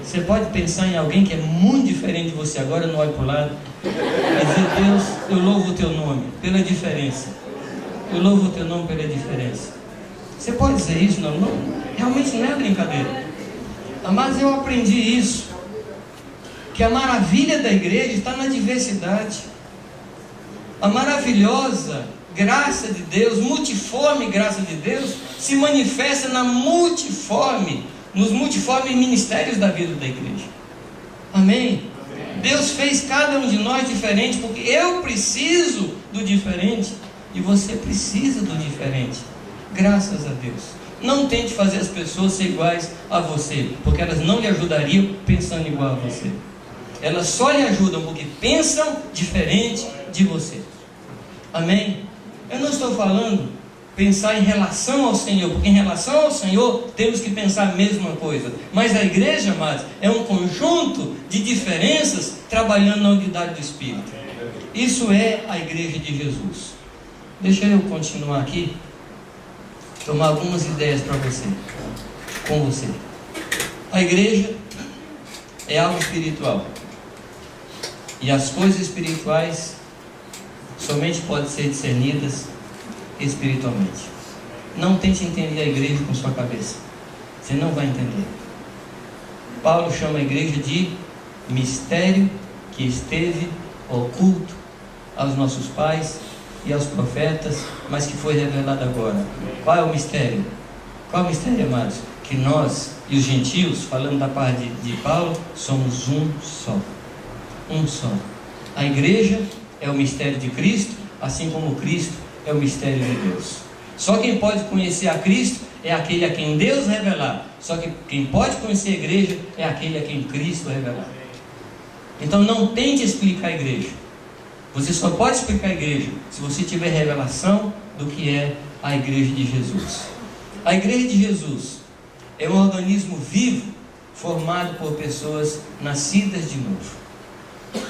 Você pode pensar em alguém que é muito diferente de você agora, não olhe para o lado e dizer: Deus, eu louvo o teu nome pela diferença. Eu louvo o teu nome pela diferença. Você pode dizer isso? Não, realmente não é brincadeira. Mas eu aprendi isso, que a maravilha da igreja está na diversidade. A maravilhosa graça de Deus, multiforme graça de Deus, se manifesta nos multiformes ministérios da vida da igreja. Amém? Deus fez cada um de nós diferente, porque eu preciso do diferente e você precisa do diferente. Graças a Deus. Não tente fazer as pessoas ser iguais a você, porque elas não lhe ajudariam pensando igual a você. Elas só lhe ajudam porque pensam diferente de você. Amém? Eu não estou falando pensar em relação ao Senhor, porque em relação ao Senhor temos que pensar a mesma coisa. Mas a igreja, amados, é um conjunto de diferenças trabalhando na unidade do Espírito. Isso é a igreja de Jesus. Deixa eu continuar aqui, tomar algumas ideias para você, com você. A igreja é algo espiritual, e as coisas espirituais somente podem ser discernidas espiritualmente. Não tente entender a igreja com sua cabeça, você não vai entender. Paulo chama a igreja de mistério que esteve oculto aos nossos pais e aos profetas, mas que foi revelado agora. Qual é o mistério? Qual é o mistério, amados? Que nós e os gentios, falando da parte de Paulo, somos um só. Um só. A igreja é o mistério de Cristo, assim como Cristo é o mistério de Deus. Só quem pode conhecer a Cristo é aquele a quem Deus revelar. Só que quem pode conhecer a igreja é aquele a quem Cristo revelar. Então não tente explicar a igreja. Você só pode explicar a igreja se você tiver revelação do que é a igreja de Jesus. A igreja de Jesus é um organismo vivo formado por pessoas nascidas de novo.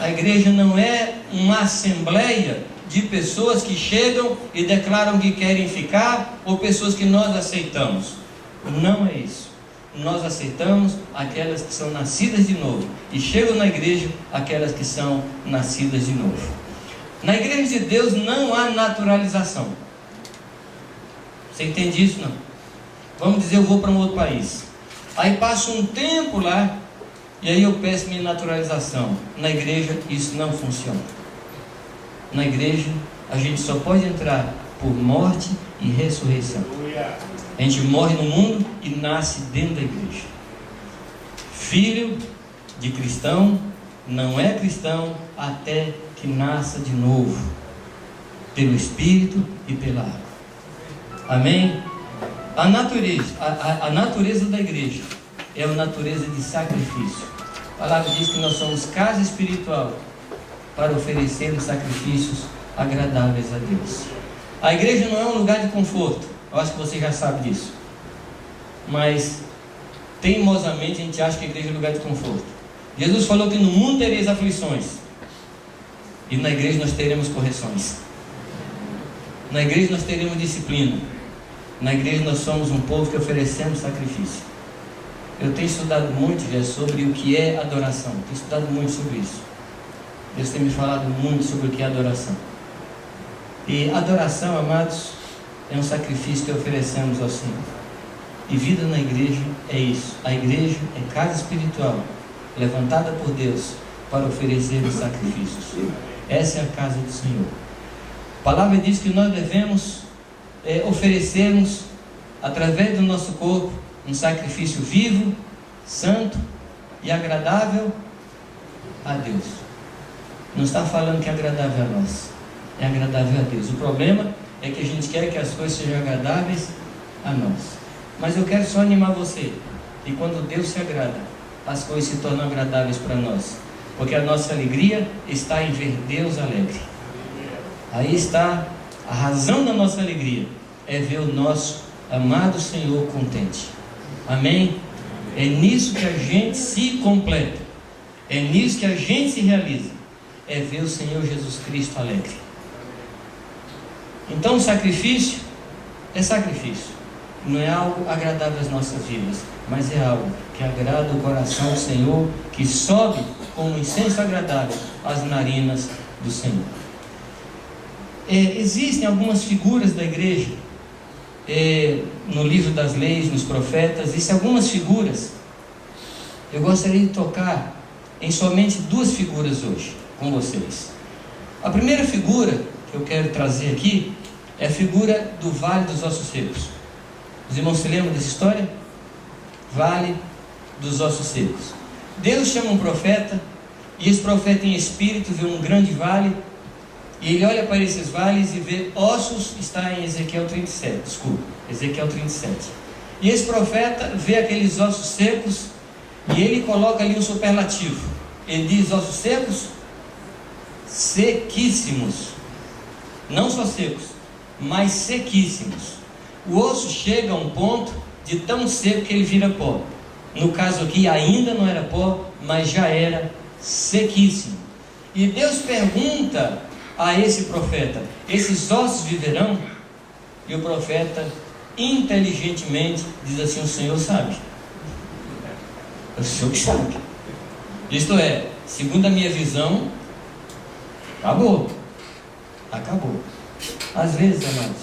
A igreja não é uma assembleia de pessoas que chegam e declaram que querem ficar, ou pessoas que nós aceitamos. Não é isso. Nós aceitamos aquelas que são nascidas de novo, e chegam na igreja aquelas que são nascidas de novo. Na igreja de Deus não há naturalização. Você entende isso? Não? Vamos dizer, eu vou para um outro país, aí passo um tempo lá, e aí eu peço minha naturalização. Na igreja isso não funciona. Na igreja a gente só pode entrar por morte e ressurreição. A gente morre no mundo e nasce dentro da igreja. Filho de cristão não é cristão até que nasça de novo, pelo Espírito e pela água. Amém? A natureza da igreja é a natureza de sacrifício. A palavra diz que nós somos casa espiritual para oferecermos sacrifícios agradáveis a Deus. A igreja não é um lugar de conforto. Eu acho que você já sabe disso. Mas teimosamente a gente acha que a igreja é um lugar de conforto. Jesus falou que no mundo tereis aflições, e na igreja nós teremos correções. Na igreja nós teremos disciplina. Na igreja nós somos um povo que oferecemos sacrifício. Eu tenho estudado muito já sobre o que é adoração. Tenho estudado muito sobre isso. Deus tem me falado muito sobre o que é adoração. E adoração, amados, é um sacrifício que oferecemos ao Senhor. E vida na igreja é isso. A igreja é casa espiritual, levantada por Deus para oferecer os sacrifícios. Essa é a casa do Senhor. A palavra diz que nós devemos oferecermos, através do nosso corpo, um sacrifício vivo, santo e agradável a Deus. Não está falando que é agradável a nós, é agradável a Deus. O problema é que a gente quer que as coisas sejam agradáveis a nós. Mas eu quero só animar você. E quando Deus se agrada, as coisas se tornam agradáveis para nós. Porque a nossa alegria está em ver Deus alegre. Aí está a razão da nossa alegria. É ver o nosso amado Senhor contente. Amém? É nisso que a gente se completa. É nisso que a gente se realiza. É ver o Senhor Jesus Cristo alegre. Então o sacrifício é sacrifício. Não é algo agradável às nossas vidas, mas é algo que agrada o coração do Senhor, que sobe como um incenso agradável às narinas do Senhor. Existem algumas figuras da igreja, no livro das leis, nos profetas, existem algumas figuras. Eu gostaria de tocar em somente duas figuras hoje com vocês. A primeira figura que eu quero trazer aqui é a figura do Vale dos Ossos Secos. Os irmãos se lembram dessa história? Vale dos Ossos Secos. Deus chama um profeta, e esse profeta em espírito vê um grande vale, e ele olha para esses vales e vê ossos. Está em Ezequiel 37, desculpa, Ezequiel 37. E esse profeta vê aqueles ossos secos, e ele coloca ali um superlativo. Ele diz: ossos secos, sequíssimos. Não só secos, mas sequíssimos. O osso chega a um ponto de tão seco que ele vira pó. No caso aqui ainda não era pó, mas já era sequíssimo. E Deus pergunta a esse profeta: esses ossos viverão? E o profeta inteligentemente diz assim: o Senhor sabe. O Senhor que sabe. Isto é, segundo a minha visão, acabou. Acabou. Às vezes, amados,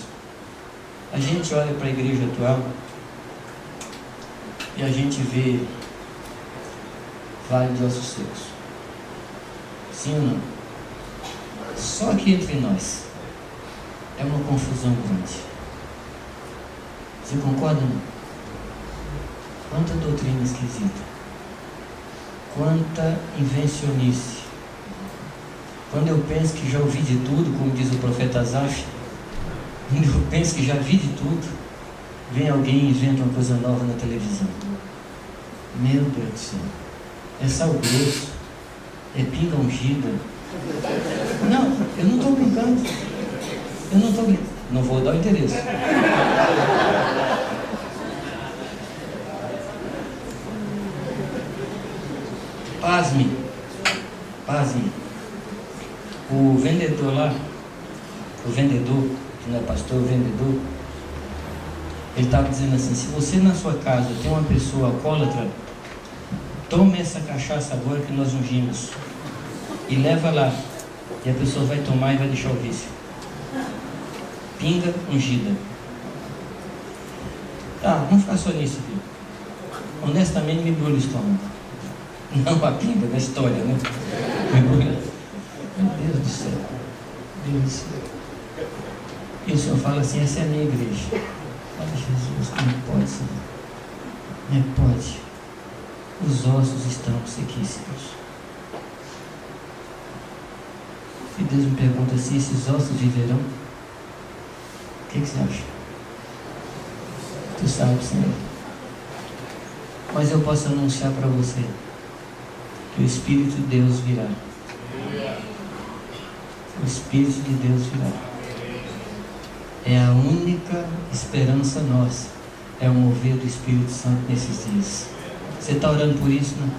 a gente olha para a igreja atual e a gente vê vale de ossos secos. Sim ou não? Só aqui entre nós é uma confusão grande. Você concorda, não? Quanta doutrina esquisita, quanta invencionice. Quando eu penso que já ouvi de tudo, como diz o profeta Asaf, quando eu penso que já vi de tudo, vem alguém e inventa uma coisa nova na televisão. Meu Deus do céu, é sal grosso, é pinga ungida. Não, eu não estou brincando. Eu não estou brincando. Não vou dar o interesse. Pasme. Pasme. O vendedor lá, o vendedor, que não é pastor, o vendedor, ele estava dizendo assim: se você na sua casa tem uma pessoa alcoólatra, tome essa cachaça agora que nós ungimos e leva lá, e a pessoa vai tomar e vai deixar o vício. Pinga ungida. Tá, vamos ficar só nisso aqui. Honestamente me embrulha o estômago. Não a pinga da história, né? Me embrulha. Meu Deus do céu. Deus do céu. E o Senhor fala assim: essa é a minha igreja. Olha, Jesus, como pode, Senhor? Como é que pode? Os ossos estão sequíssimos. E Deus me pergunta assim: esses ossos viverão? O que você acha? Tu sabe, Senhor. Mas eu posso anunciar para você que o Espírito de Deus virá. O Espírito de Deus virá. É a única esperança nossa, é o mover do Espírito Santo nesses dias. Você está orando por isso, não?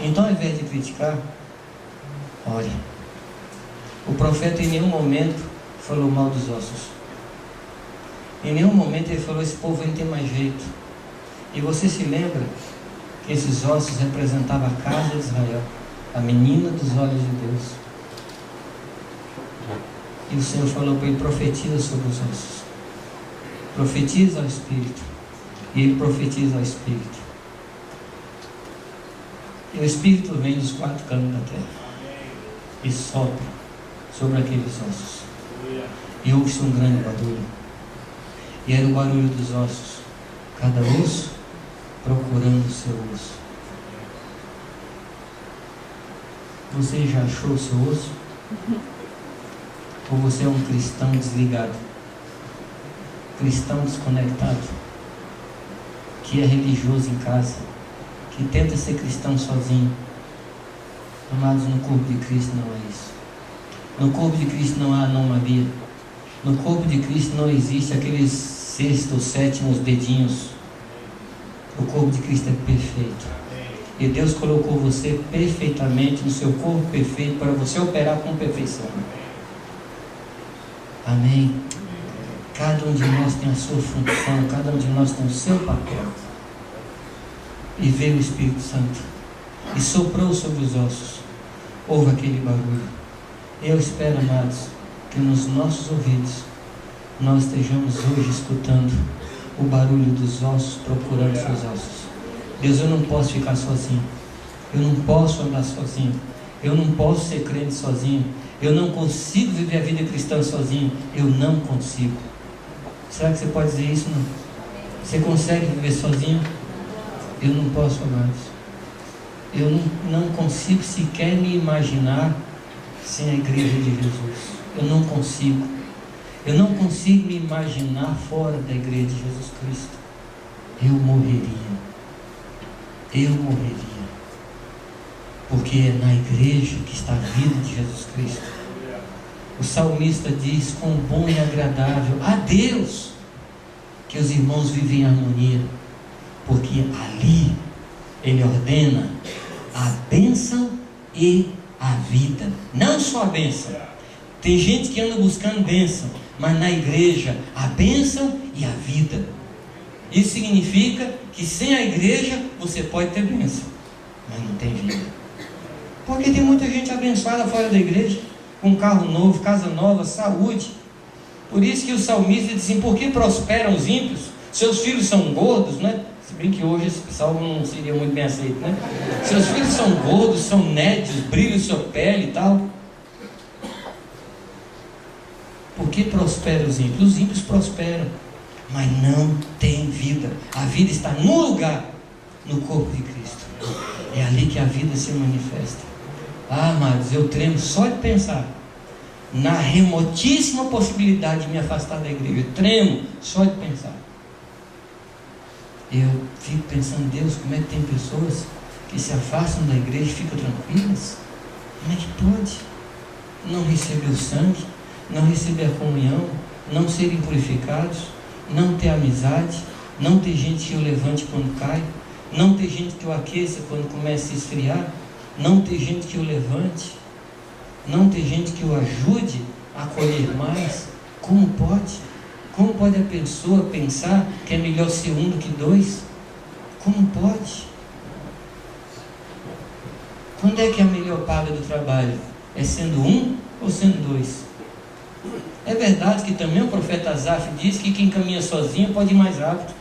Então, ao invés de criticar, ore. O profeta em nenhum momento falou mal dos ossos. Em nenhum momento ele falou: esse povo não tem mais jeito. E você se lembra que esses ossos representavam a casa de Israel, a menina dos olhos de Deus. E o Senhor falou para ele: profetiza sobre os ossos. Profetiza ao Espírito. E ele profetiza ao Espírito. E o Espírito vem dos 4 cantos da terra e sopra sobre aqueles ossos. E ouve-se um grande barulho. E era o barulho dos ossos, cada osso procurando o seu osso. Você já achou o seu osso? Ou você é um cristão desligado? Cristão desconectado? Que é religioso em casa? Que tenta ser cristão sozinho? Amados, no corpo de Cristo não é isso. No corpo de Cristo não há anomalia. No corpo de Cristo não existe aqueles 6º ou 7º dedinhos. O corpo de Cristo é perfeito. E Deus colocou você perfeitamente no seu corpo perfeito para você operar com perfeição. Amém? Cada um de nós tem a sua função, cada um de nós tem o seu papel. E veio o Espírito Santo e soprou sobre os ossos. Houve aquele barulho. Eu espero, amados, que nos nossos ouvidos nós estejamos hoje escutando o barulho dos ossos procurando seus ossos. Deus, eu não posso ficar sozinho. Eu não posso andar sozinho. Eu não posso ser crente sozinho. Eu não consigo viver a vida cristã sozinho. Eu não consigo. Será que você pode dizer isso? Não? Você consegue viver sozinho? Eu não posso, amados. Eu não consigo sequer me imaginar sem a igreja de Jesus. Eu não consigo. Eu não consigo me imaginar fora da igreja de Jesus Cristo. Eu morreria. Eu morreria. Porque é na igreja que está a vida de Jesus Cristo. O salmista diz: quão bom e agradável a Deus que os irmãos vivem em harmonia. Porque ali Ele ordena a bênção e a vida. Não só a bênção. Tem gente que anda buscando bênção, mas na igreja a bênção e a vida. Isso significa que sem a igreja você pode ter bênção, mas não tem vida. Porque tem muita gente abençoada fora da igreja, com carro novo, casa nova, saúde. Por isso que o salmista diz assim: por que prosperam os ímpios? Seus filhos são gordos, né? Se bem que hoje esse salmo não seria muito bem aceito, né? Seus filhos são gordos, são nédios, brilham sua pele e tal. Por que prosperam os ímpios? Os ímpios prosperam, mas não tem vida. A vida está no lugar, no corpo de Cristo. É ali que a vida se manifesta. Ah, amados, eu tremo só de pensar na remotíssima possibilidade de me afastar da igreja. Eu tremo só de pensar. Eu fico pensando: Deus, como é que tem pessoas que se afastam da igreja e ficam tranquilas? Como é que pode? Não receber o sangue, não receber a comunhão, não serem purificados, não ter amizade, não ter gente que o levante quando cai, não ter gente que o aqueça quando começa a se esfriar, não ter gente que o levante, não ter gente que o ajude a colher mais. Como pode? Como pode a pessoa pensar que é melhor ser um do que dois? Como pode? Quando é que é a melhor paga do trabalho? É sendo um ou sendo dois? É verdade que também o profeta Asaf diz que quem caminha sozinho pode ir mais rápido,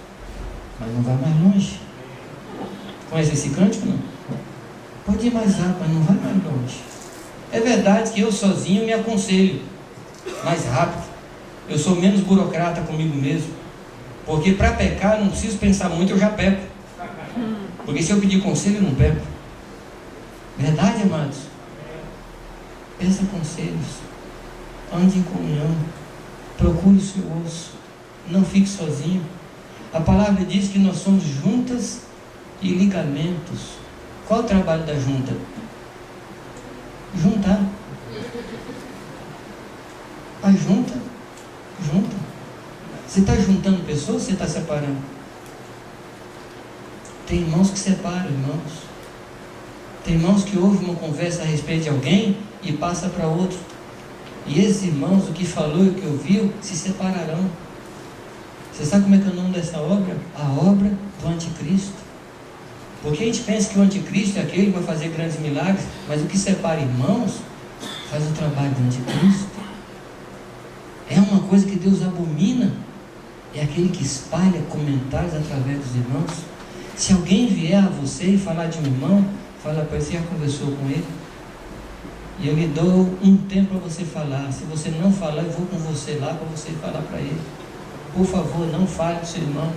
mas não vai mais longe. Conhece esse cântico, não? Pode ir mais rápido, mas não vai mais longe. É verdade que eu sozinho me aconselho mais rápido, Eu sou menos burocrata comigo mesmo. Porque para pecar, não preciso pensar muito, eu já peco. Porque se eu pedir conselho, eu não peco. Verdade, amados? Peça conselhos. Ande em comunhão. Procure o seu osso. Não fique sozinho. A palavra diz que nós somos juntas e ligamentos. Qual é o trabalho da junta? Juntar. A junta. Você está juntando pessoas ou você está separando? Tem irmãos que separam, irmãos. Tem irmãos que ouvem uma conversa a respeito de alguém e passa para outro. E esses irmãos, o que falou e o que ouviu, se separarão. Você sabe como é que é o nome dessa obra? A obra do anticristo. Porque a gente pensa que o anticristo é aquele que vai fazer grandes milagres, mas o que separa irmãos faz o trabalho do anticristo. É uma coisa que Deus abomina. É aquele que espalha comentários através dos irmãos. Se alguém vier a você e falar de um irmão, fala para ele, você já conversou com ele? E eu lhe dou um tempo para você falar. Se você não falar, eu vou com você lá para você falar para ele. Por favor, não fale do seu irmão.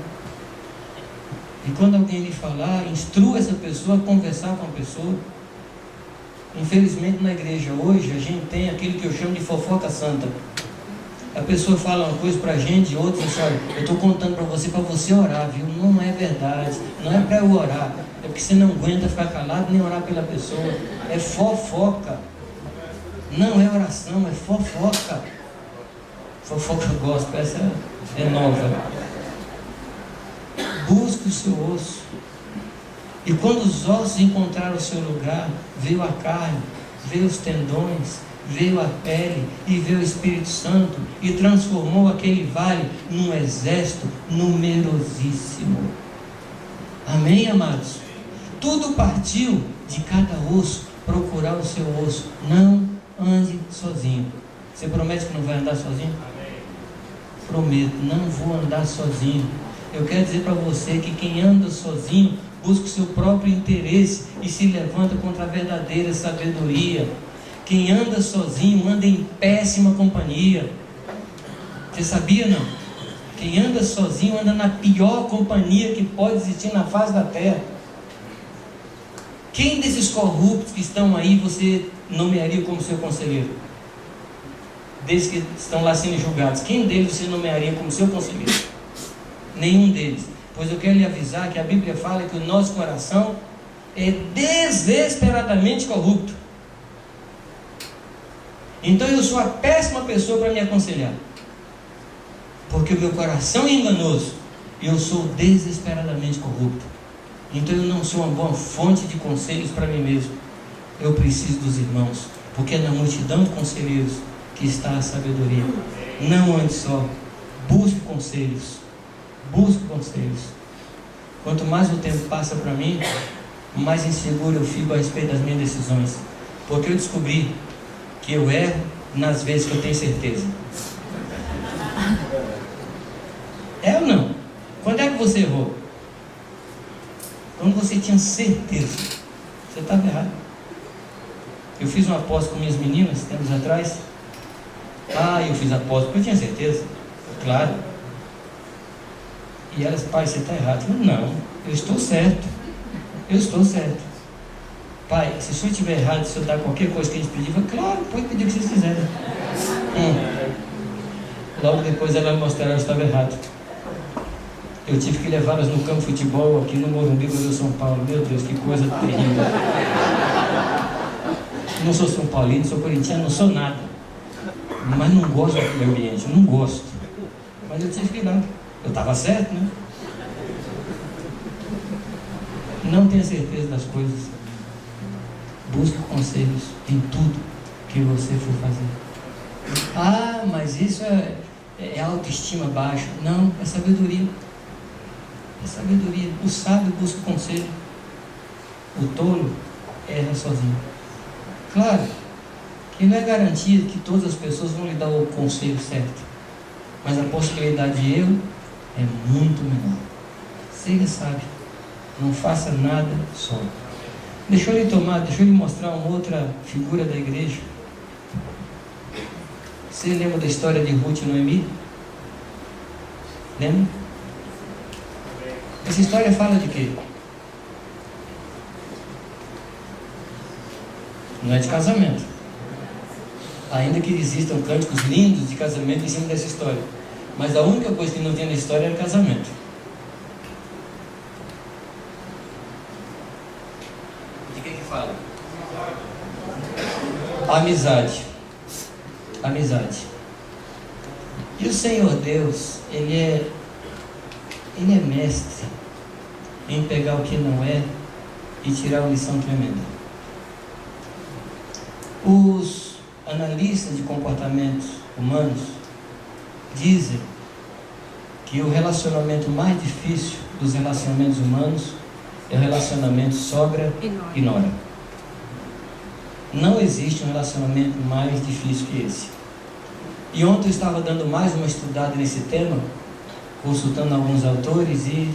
E quando alguém lhe falar, instrua essa pessoa a conversar com a pessoa. Infelizmente na igreja hoje, a gente tem aquilo que eu chamo de fofoca santa. A pessoa fala uma coisa para a gente e outra diz, olha, eu estou contando para você orar, viu? Não é verdade, não é para eu orar. É porque você não aguenta ficar calado nem orar pela pessoa. É fofoca. Não é oração, é fofoca. Fofoca gospel, essa é nova. Busque o seu osso. E quando os ossos encontraram o seu lugar, veio a carne, veio os tendões, veio a pele e veio o Espírito Santo e transformou aquele vale num exército numerosíssimo. Amém, amados? Tudo partiu de cada osso procurar o seu osso. Não ande sozinho. Você promete que não vai andar sozinho? Prometo, não vou andar sozinho. Eu quero dizer para você que quem anda sozinho busca o seu próprio interesse e se levanta contra a verdadeira sabedoria. Quem anda sozinho anda em péssima companhia. Você sabia, não? Quem anda sozinho anda na pior companhia que pode existir na face da terra. Quem desses corruptos que estão aí você nomearia como seu conselheiro? Desses que estão lá sendo julgados, quem deles você nomearia como seu conselheiro? Nenhum deles. Pois eu quero lhe avisar que a Bíblia fala que o nosso coração é desesperadamente corrupto. Então eu sou a péssima pessoa para me aconselhar, porque o meu coração é enganoso e eu sou desesperadamente corrupto. Então eu não sou uma boa fonte de conselhos para mim mesmo. Eu preciso dos irmãos, porque é na multidão de conselheiros que está a sabedoria. Não ande só, busque conselhos. Busque conselhos. Quanto mais o tempo passa para mim, mais inseguro eu fico a respeito das minhas decisões, porque eu descobri que eu erro nas vezes que eu tenho certeza. É ou não? Quando é que você errou? Quando você tinha certeza. Você estava errado. Eu fiz uma aposta com minhas meninas tempos atrás. Eu fiz a aposta porque eu tinha certeza. Claro. E elas, pai, você está errado. Eu falei, não, eu estou certo. Eu estou certo. Pai, se o senhor estiver errado, se o senhor dar qualquer coisa que a gente pedir, eu falei, claro, pode pedir o que vocês quiserem. Logo depois ela mostraram que eu estava errado. Eu tive que levá-las no campo de futebol aqui no Morumbi do São Paulo. Meu Deus, que coisa terrível. Não sou São Paulino, sou corintiano, não sou nada. Mas não gosto daquele ambiente, não gosto. Mas eu tive que ir lá. Eu estava certo, né? Não tenha certeza das coisas. Busque conselhos em tudo que você for fazer. Mas isso é autoestima baixa. Não, é sabedoria. É sabedoria. O sábio busca conselho. O tolo erra sozinho. Claro que não é garantia que todas as pessoas vão lhe dar o conselho certo, mas a possibilidade de erro é muito menor. Seja sábio. Não faça nada só. Deixa eu lhe mostrar uma outra figura da igreja. Você lembra da história de Ruth e Noemi? Lembra? Essa história fala de quê? Não é de casamento. Ainda que existam cânticos lindos de casamento em cima dessa história. Mas a única coisa que não tinha na história era casamento. De que fala? Amizade. Amizade. E o Senhor Deus, Ele é mestre em pegar o que não é e tirar uma lição tremenda. Os analistas de comportamentos humanos dizem que o relacionamento mais difícil dos relacionamentos humanos é o relacionamento sogra e nora. Não existe um relacionamento mais difícil que esse. E ontem eu estava dando mais uma estudada nesse tema, consultando alguns autores, e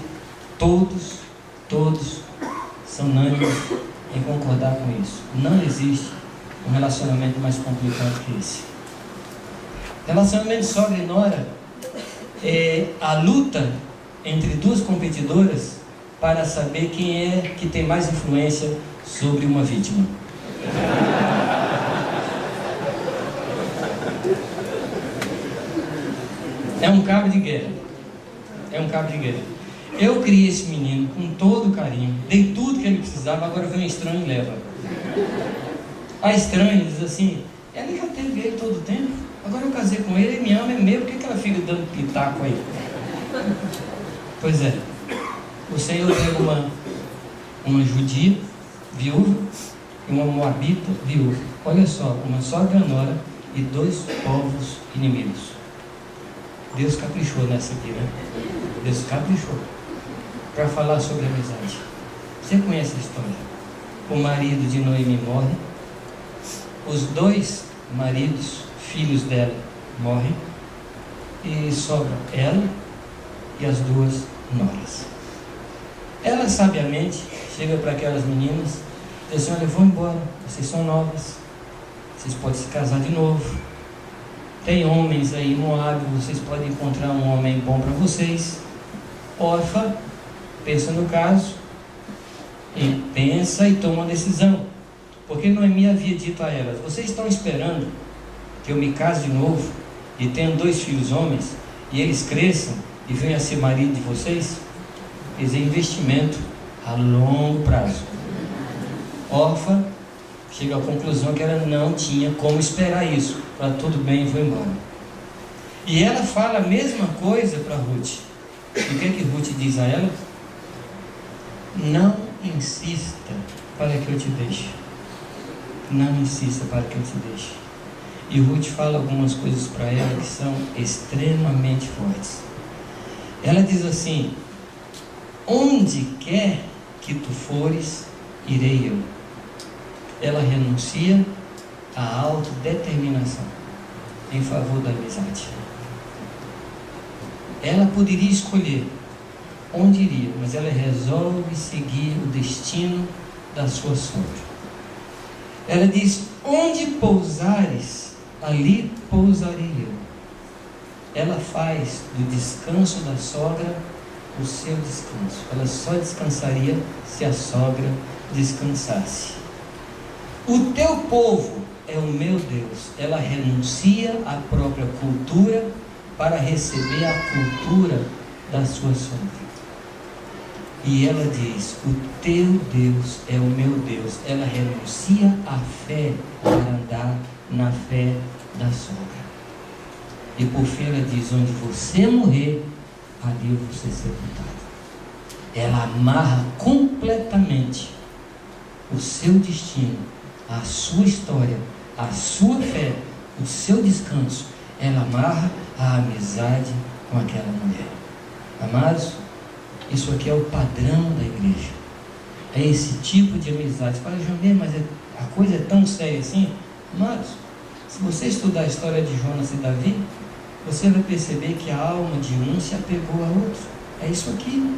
todos são unânimes em concordar com isso. Não existe um relacionamento mais complicado que esse. Relacionamento sogra e nora é a luta entre duas competidoras para saber quem é que tem mais influência sobre uma vítima. É um cabo de guerra. É um cabo de guerra. Eu criei esse menino com todo carinho, dei tudo que ele precisava, agora vem um estranho e leva. A estranha diz assim: ela já teve ele todo o tempo, agora eu casei com ele, ele me ama, é meu, por que ela fica dando pitaco aí? Pois é, o Senhor pega uma judia viúva e uma moabita viúva. Olha só, uma sogra e nora e dois povos inimigos. Deus caprichou nessa aqui, né? Deus caprichou para falar sobre amizade. Você conhece a história? O marido de Noemi morre, os dois maridos, filhos dela, morrem, e sobra ela e as duas noras. Ela sabiamente chega para aquelas meninas e diz assim: olha, vão embora, vocês são novas, vocês podem se casar de novo. Tem homens aí em Moab, vocês podem encontrar um homem bom para vocês. Orfa pensa no caso, e pensa e toma uma decisão. Porque Noemi havia dito a elas: vocês estão esperando que eu me case de novo e tenha dois filhos homens e eles cresçam e venham a ser marido de vocês? Quer dizer, investimento a longo prazo. Orfa chega à conclusão que ela não tinha como esperar isso. Para tudo bem, vou embora. E ela fala a mesma coisa para Ruth. E o que é que Ruth diz a ela? Não insista para que eu te deixe. Não insista para que eu te deixe. E Ruth fala algumas coisas para ela que são extremamente fortes. Ela diz assim: onde quer que tu fores, irei eu. Ela renuncia à autodeterminação em favor da amizade. Ela poderia escolher onde iria, mas ela resolve seguir o destino da sua sogra. Ela diz: onde pousares, ali pousarei eu. Ela faz do descanso da sogra o seu descanso. Ela só descansaria se a sogra descansasse. O teu povo é o meu Deus. Ela renuncia à própria cultura para receber a cultura da sua sogra. E ela diz: o teu Deus é o meu Deus. Ela renuncia à fé para andar na fé da sogra. E por fim ela diz: onde você morrer, ali eu vou ser sepultado. Ela amarra completamente o seu destino, a sua história, a sua fé, o seu descanso. Ela amarra a amizade com aquela mulher. Amados, isso aqui é o padrão da igreja. É esse tipo de amizade. Você fala: Jamê, mas a coisa é tão séria assim? Amados, se você estudar a história de Jonas e Davi, você vai perceber que a alma de um se apegou a outro. É isso aqui.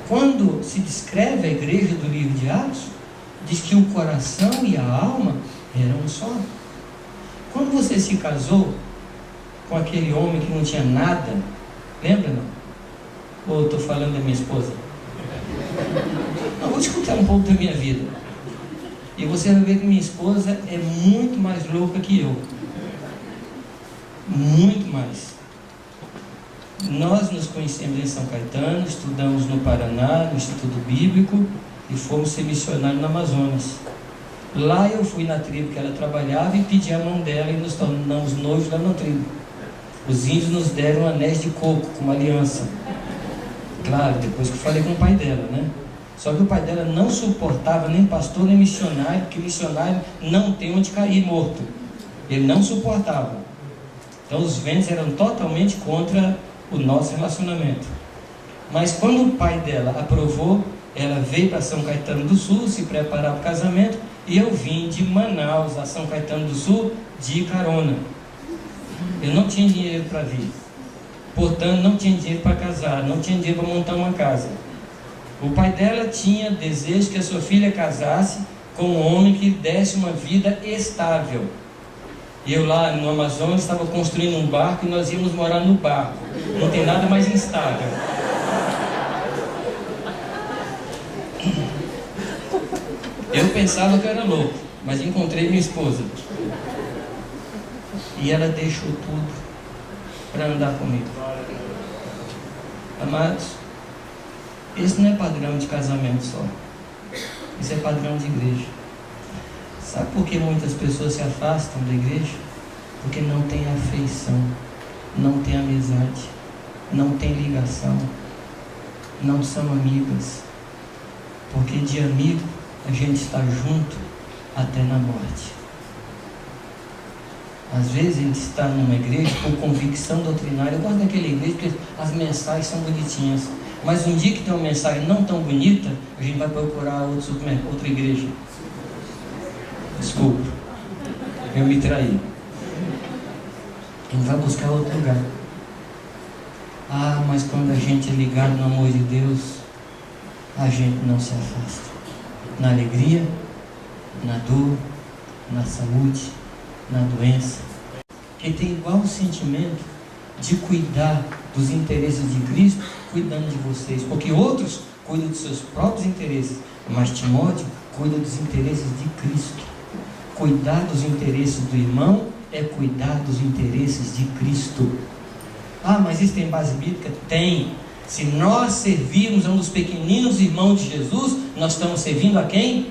Quando se descreve a igreja do livro de Atos, diz que o coração e a alma eram um só. Quando você se casou, com aquele homem que não tinha nada. Lembra, não? Ou estou falando da minha esposa? Não, vou te contar um pouco da minha vida. E você vai ver que minha esposa é muito mais louca que eu. Muito mais. Nós nos conhecemos em São Caetano, estudamos no Paraná, no Instituto Bíblico, e fomos ser missionários no Amazonas. Lá eu fui na tribo que ela trabalhava e pedi a mão dela e nos tornamos noivos lá na tribo. Os índios nos deram anéis de coco como aliança. Claro, depois que eu falei com o pai dela, né? Só que o pai dela não suportava nem pastor nem missionário, porque missionário não tem onde cair morto. Ele não suportava. Então os ventos eram totalmente contra o nosso relacionamento. Mas quando o pai dela aprovou, ela veio para São Caetano do Sul se preparar para o casamento, e eu vim de Manaus a São Caetano do Sul de carona. Eu não tinha dinheiro para vir, portanto não tinha dinheiro para casar, não tinha dinheiro para montar uma casa. O pai dela tinha desejo que a sua filha casasse com um homem que desse uma vida estável. E eu lá no Amazonas estava construindo um barco e nós íamos morar no barco. Não tem nada mais instável. Eu pensava que eu era louco, mas encontrei minha esposa. E ela deixou tudo para andar comigo. Amados, esse não é padrão de casamento só. Isso é padrão de igreja. Sabe por que muitas pessoas se afastam da igreja? Porque não tem afeição, não tem amizade, não tem ligação, não são amigas. Porque de amigo a gente está junto até na morte. Às vezes a gente está numa igreja por convicção doutrinária. Eu gosto daquela igreja porque as mensagens são bonitinhas. Mas um dia que tem uma mensagem não tão bonita, a gente vai procurar outra igreja. Desculpa, eu me traí. A gente vai buscar outro lugar. Ah, mas quando a gente é ligado no amor de Deus, a gente não se afasta. Na alegria, na dor, na saúde, na doença. Que tem igual o sentimento de cuidar dos interesses de Cristo, cuidando de vocês. Porque outros cuidam dos seus próprios interesses, mas Timóteo cuida dos interesses de Cristo. Cuidar dos interesses do irmão é cuidar dos interesses de Cristo. Ah, mas isso tem base bíblica? Tem. Se nós servirmos a um dos pequeninos irmãos de Jesus, nós estamos servindo a quem?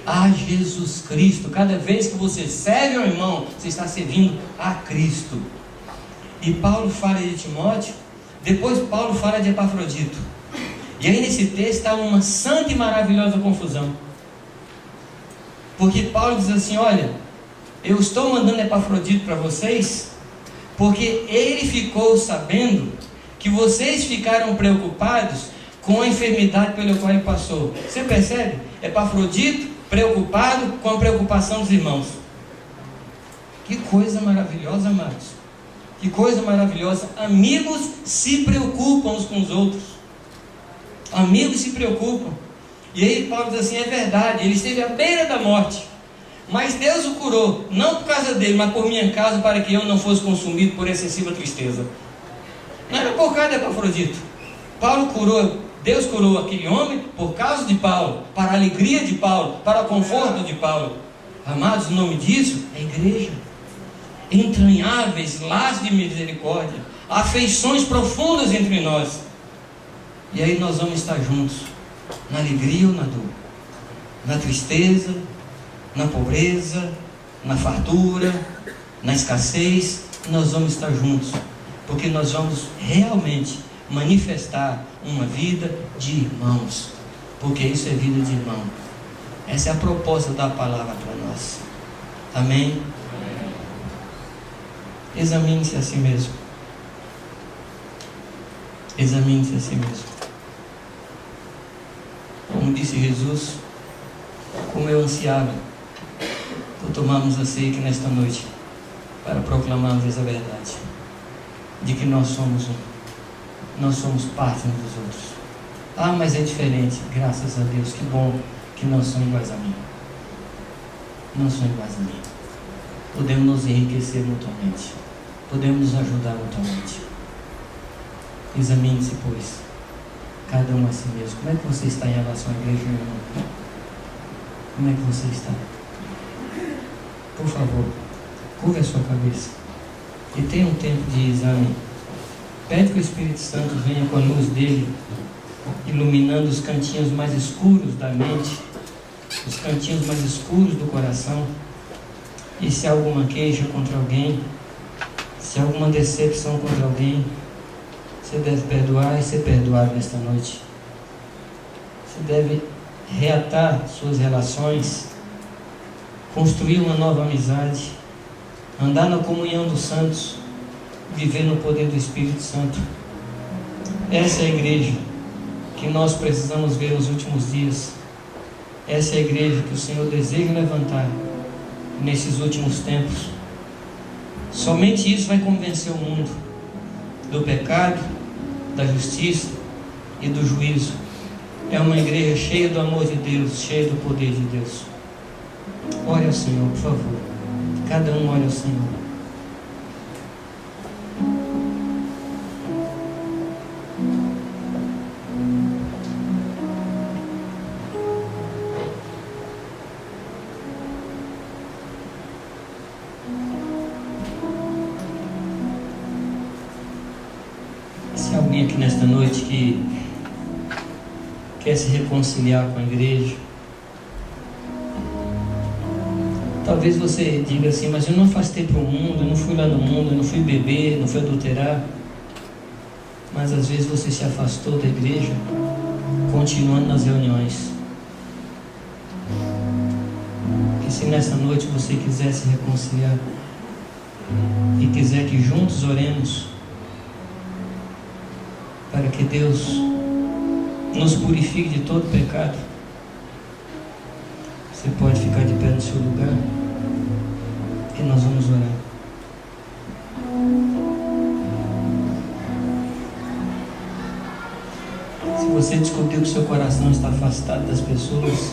A Jesus Cristo. Cada vez que você serve ao irmão, você está servindo a Cristo. E Paulo fala de Timóteo, depois Paulo fala de Epafrodito. E aí nesse texto está uma santa e maravilhosa confusão. Porque Paulo diz assim: olha, eu estou mandando Epafrodito para vocês, porque ele ficou sabendo que vocês ficaram preocupados com a enfermidade pela qual ele passou. Você percebe? Epafrodito preocupado com a preocupação dos irmãos. Que coisa maravilhosa, amados. Que coisa maravilhosa. Amigos se preocupam uns com os outros. Amigos se preocupam. E aí Paulo diz assim: é verdade, ele esteve à beira da morte, mas Deus o curou, não por causa dele, mas por minha causa, para que eu não fosse consumido por excessiva tristeza. Não era por causa de Epafrodito. Paulo curou, Deus curou aquele homem por causa de Paulo, para a alegria de Paulo, para o conforto de Paulo. Amados, o nome disso é igreja. Entranháveis laços de misericórdia, afeições profundas entre nós. E aí nós vamos estar juntos, na alegria ou na dor, na tristeza, na pobreza, na fartura, na escassez. Nós vamos estar juntos, porque nós vamos realmente manifestar uma vida de irmãos, porque isso é vida de irmão. Essa é a proposta da palavra para nós. Amém? Examine-se a si mesmo. Examine-se a si mesmo. Como disse Jesus, como eu ansiava por tomarmos a ceia aqui nesta noite, para proclamarmos essa verdade, de que nós somos um, nós somos parte uns dos outros. Ah, mas é diferente. Graças a Deus, que bom que não são iguais a mim. Não são iguais a mim. Podemos nos enriquecer mutuamente. podemos nos ajudar mutuamente. Examine-se, pois, cada um a si mesmo. Como é que você está em relação à igreja, meu irmão? Como é que você está? Por favor, curva a sua cabeça e tenha um tempo de exame. Pede que o Espírito Santo venha com a luz dele, iluminando os cantinhos mais escuros da mente, os cantinhos mais escuros do coração. E se há alguma queixa contra alguém, se há alguma decepção contra alguém, você deve perdoar e ser perdoado nesta noite. Você deve reatar suas relações, construir uma nova amizade, andar na comunhão dos santos, viver no poder do Espírito Santo. Essa é a igreja que nós precisamos ver nos últimos dias. Essa é a igreja que o Senhor deseja levantar nesses últimos tempos. Somente isso vai convencer o mundo do pecado, da justiça e do juízo. É uma igreja cheia do amor de Deus, cheia do poder de Deus. Ore ao Senhor, por favor. Cada um ore ao Senhor. Se há alguém aqui nesta noite que quer se reconciliar com a igreja, talvez você diga assim: mas eu não afastei para o mundo, eu não fui lá no mundo, eu não fui beber, não fui adulterar. Mas às vezes você se afastou da igreja, continuando nas reuniões. Que se nessa noite você quiser se reconciliar e quiser que juntos oremos para que Deus nos purifique de todo pecado, você pode ficar de pé no seu lugar e nós vamos orar. Se você descobriu que seu coração está afastado das pessoas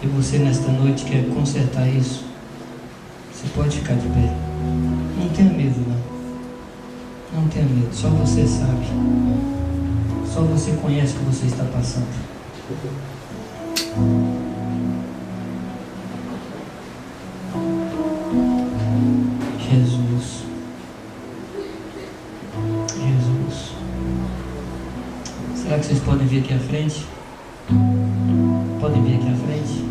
e você nesta noite quer consertar isso, você pode ficar de pé. Não tenha medo, não. Não tenha medo, só você sabe. Só você conhece o que você está passando. Jesus. Jesus. Será que vocês podem vir aqui à frente? Podem vir aqui à frente?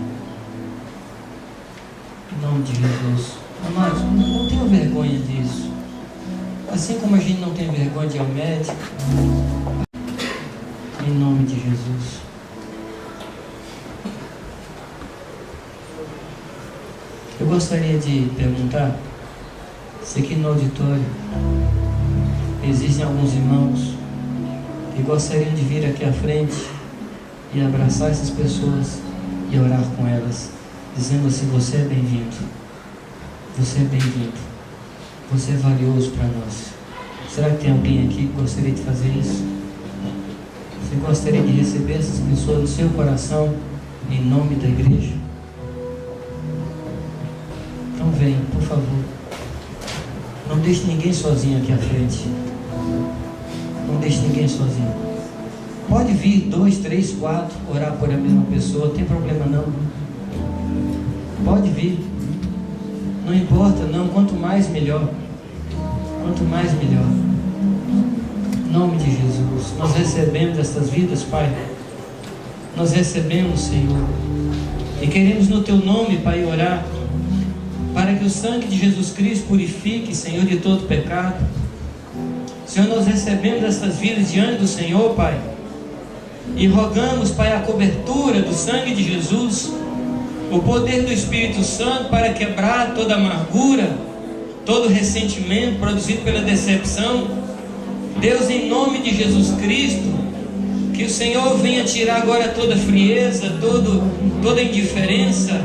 Em nome de Jesus. Amados, não tenham vergonha disso. Assim como a gente não tem vergonha de ir ao médico, em nome de Jesus. Eu gostaria de perguntar se aqui no auditório existem alguns irmãos que gostariam de vir aqui à frente e abraçar essas pessoas e orar com elas, dizendo assim: você é bem-vindo, você é bem-vindo, você é valioso para nós. Será que tem alguém aqui que gostaria de fazer isso? Você gostaria de receber essas pessoas no seu coração, em nome da igreja? Então vem, por favor. Não deixe ninguém sozinho aqui à frente. Não deixe ninguém sozinho. Pode vir 2, 3, 4 orar por a mesma pessoa, não tem problema não. Pode vir. Não importa não, quanto mais melhor. Quanto mais melhor. Em nome de Jesus, nós recebemos estas vidas, Pai. Nós recebemos, Senhor, e queremos no Teu nome, Pai, orar para que o sangue de Jesus Cristo purifique, Senhor, de todo pecado. Senhor, nós recebemos estas vidas diante do Senhor, Pai, e rogamos, Pai, a cobertura do sangue de Jesus, o poder do Espírito Santo para quebrar toda amargura, todo ressentimento produzido pela decepção. Deus, em nome de Jesus Cristo, que o Senhor venha tirar agora toda frieza, toda indiferença.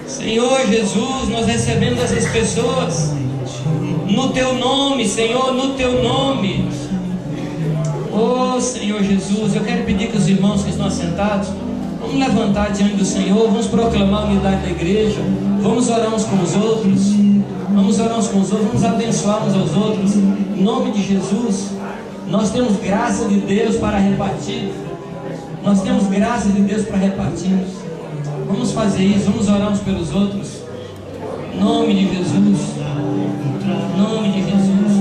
Senhor Jesus, nós recebemos essas pessoas no Teu nome, Senhor, no Teu nome. Oh Senhor Jesus, eu quero pedir que os irmãos que estão assentados, vamos levantar diante do Senhor, vamos proclamar a unidade da igreja, vamos orar uns com os outros. Vamos orar uns com os outros, vamos abençoar uns aos outros. Em nome de Jesus, nós temos graça de Deus para repartir. Nós temos graça de Deus para repartir. Vamos fazer isso, vamos orar uns pelos outros. Em nome de Jesus. Em nome de Jesus.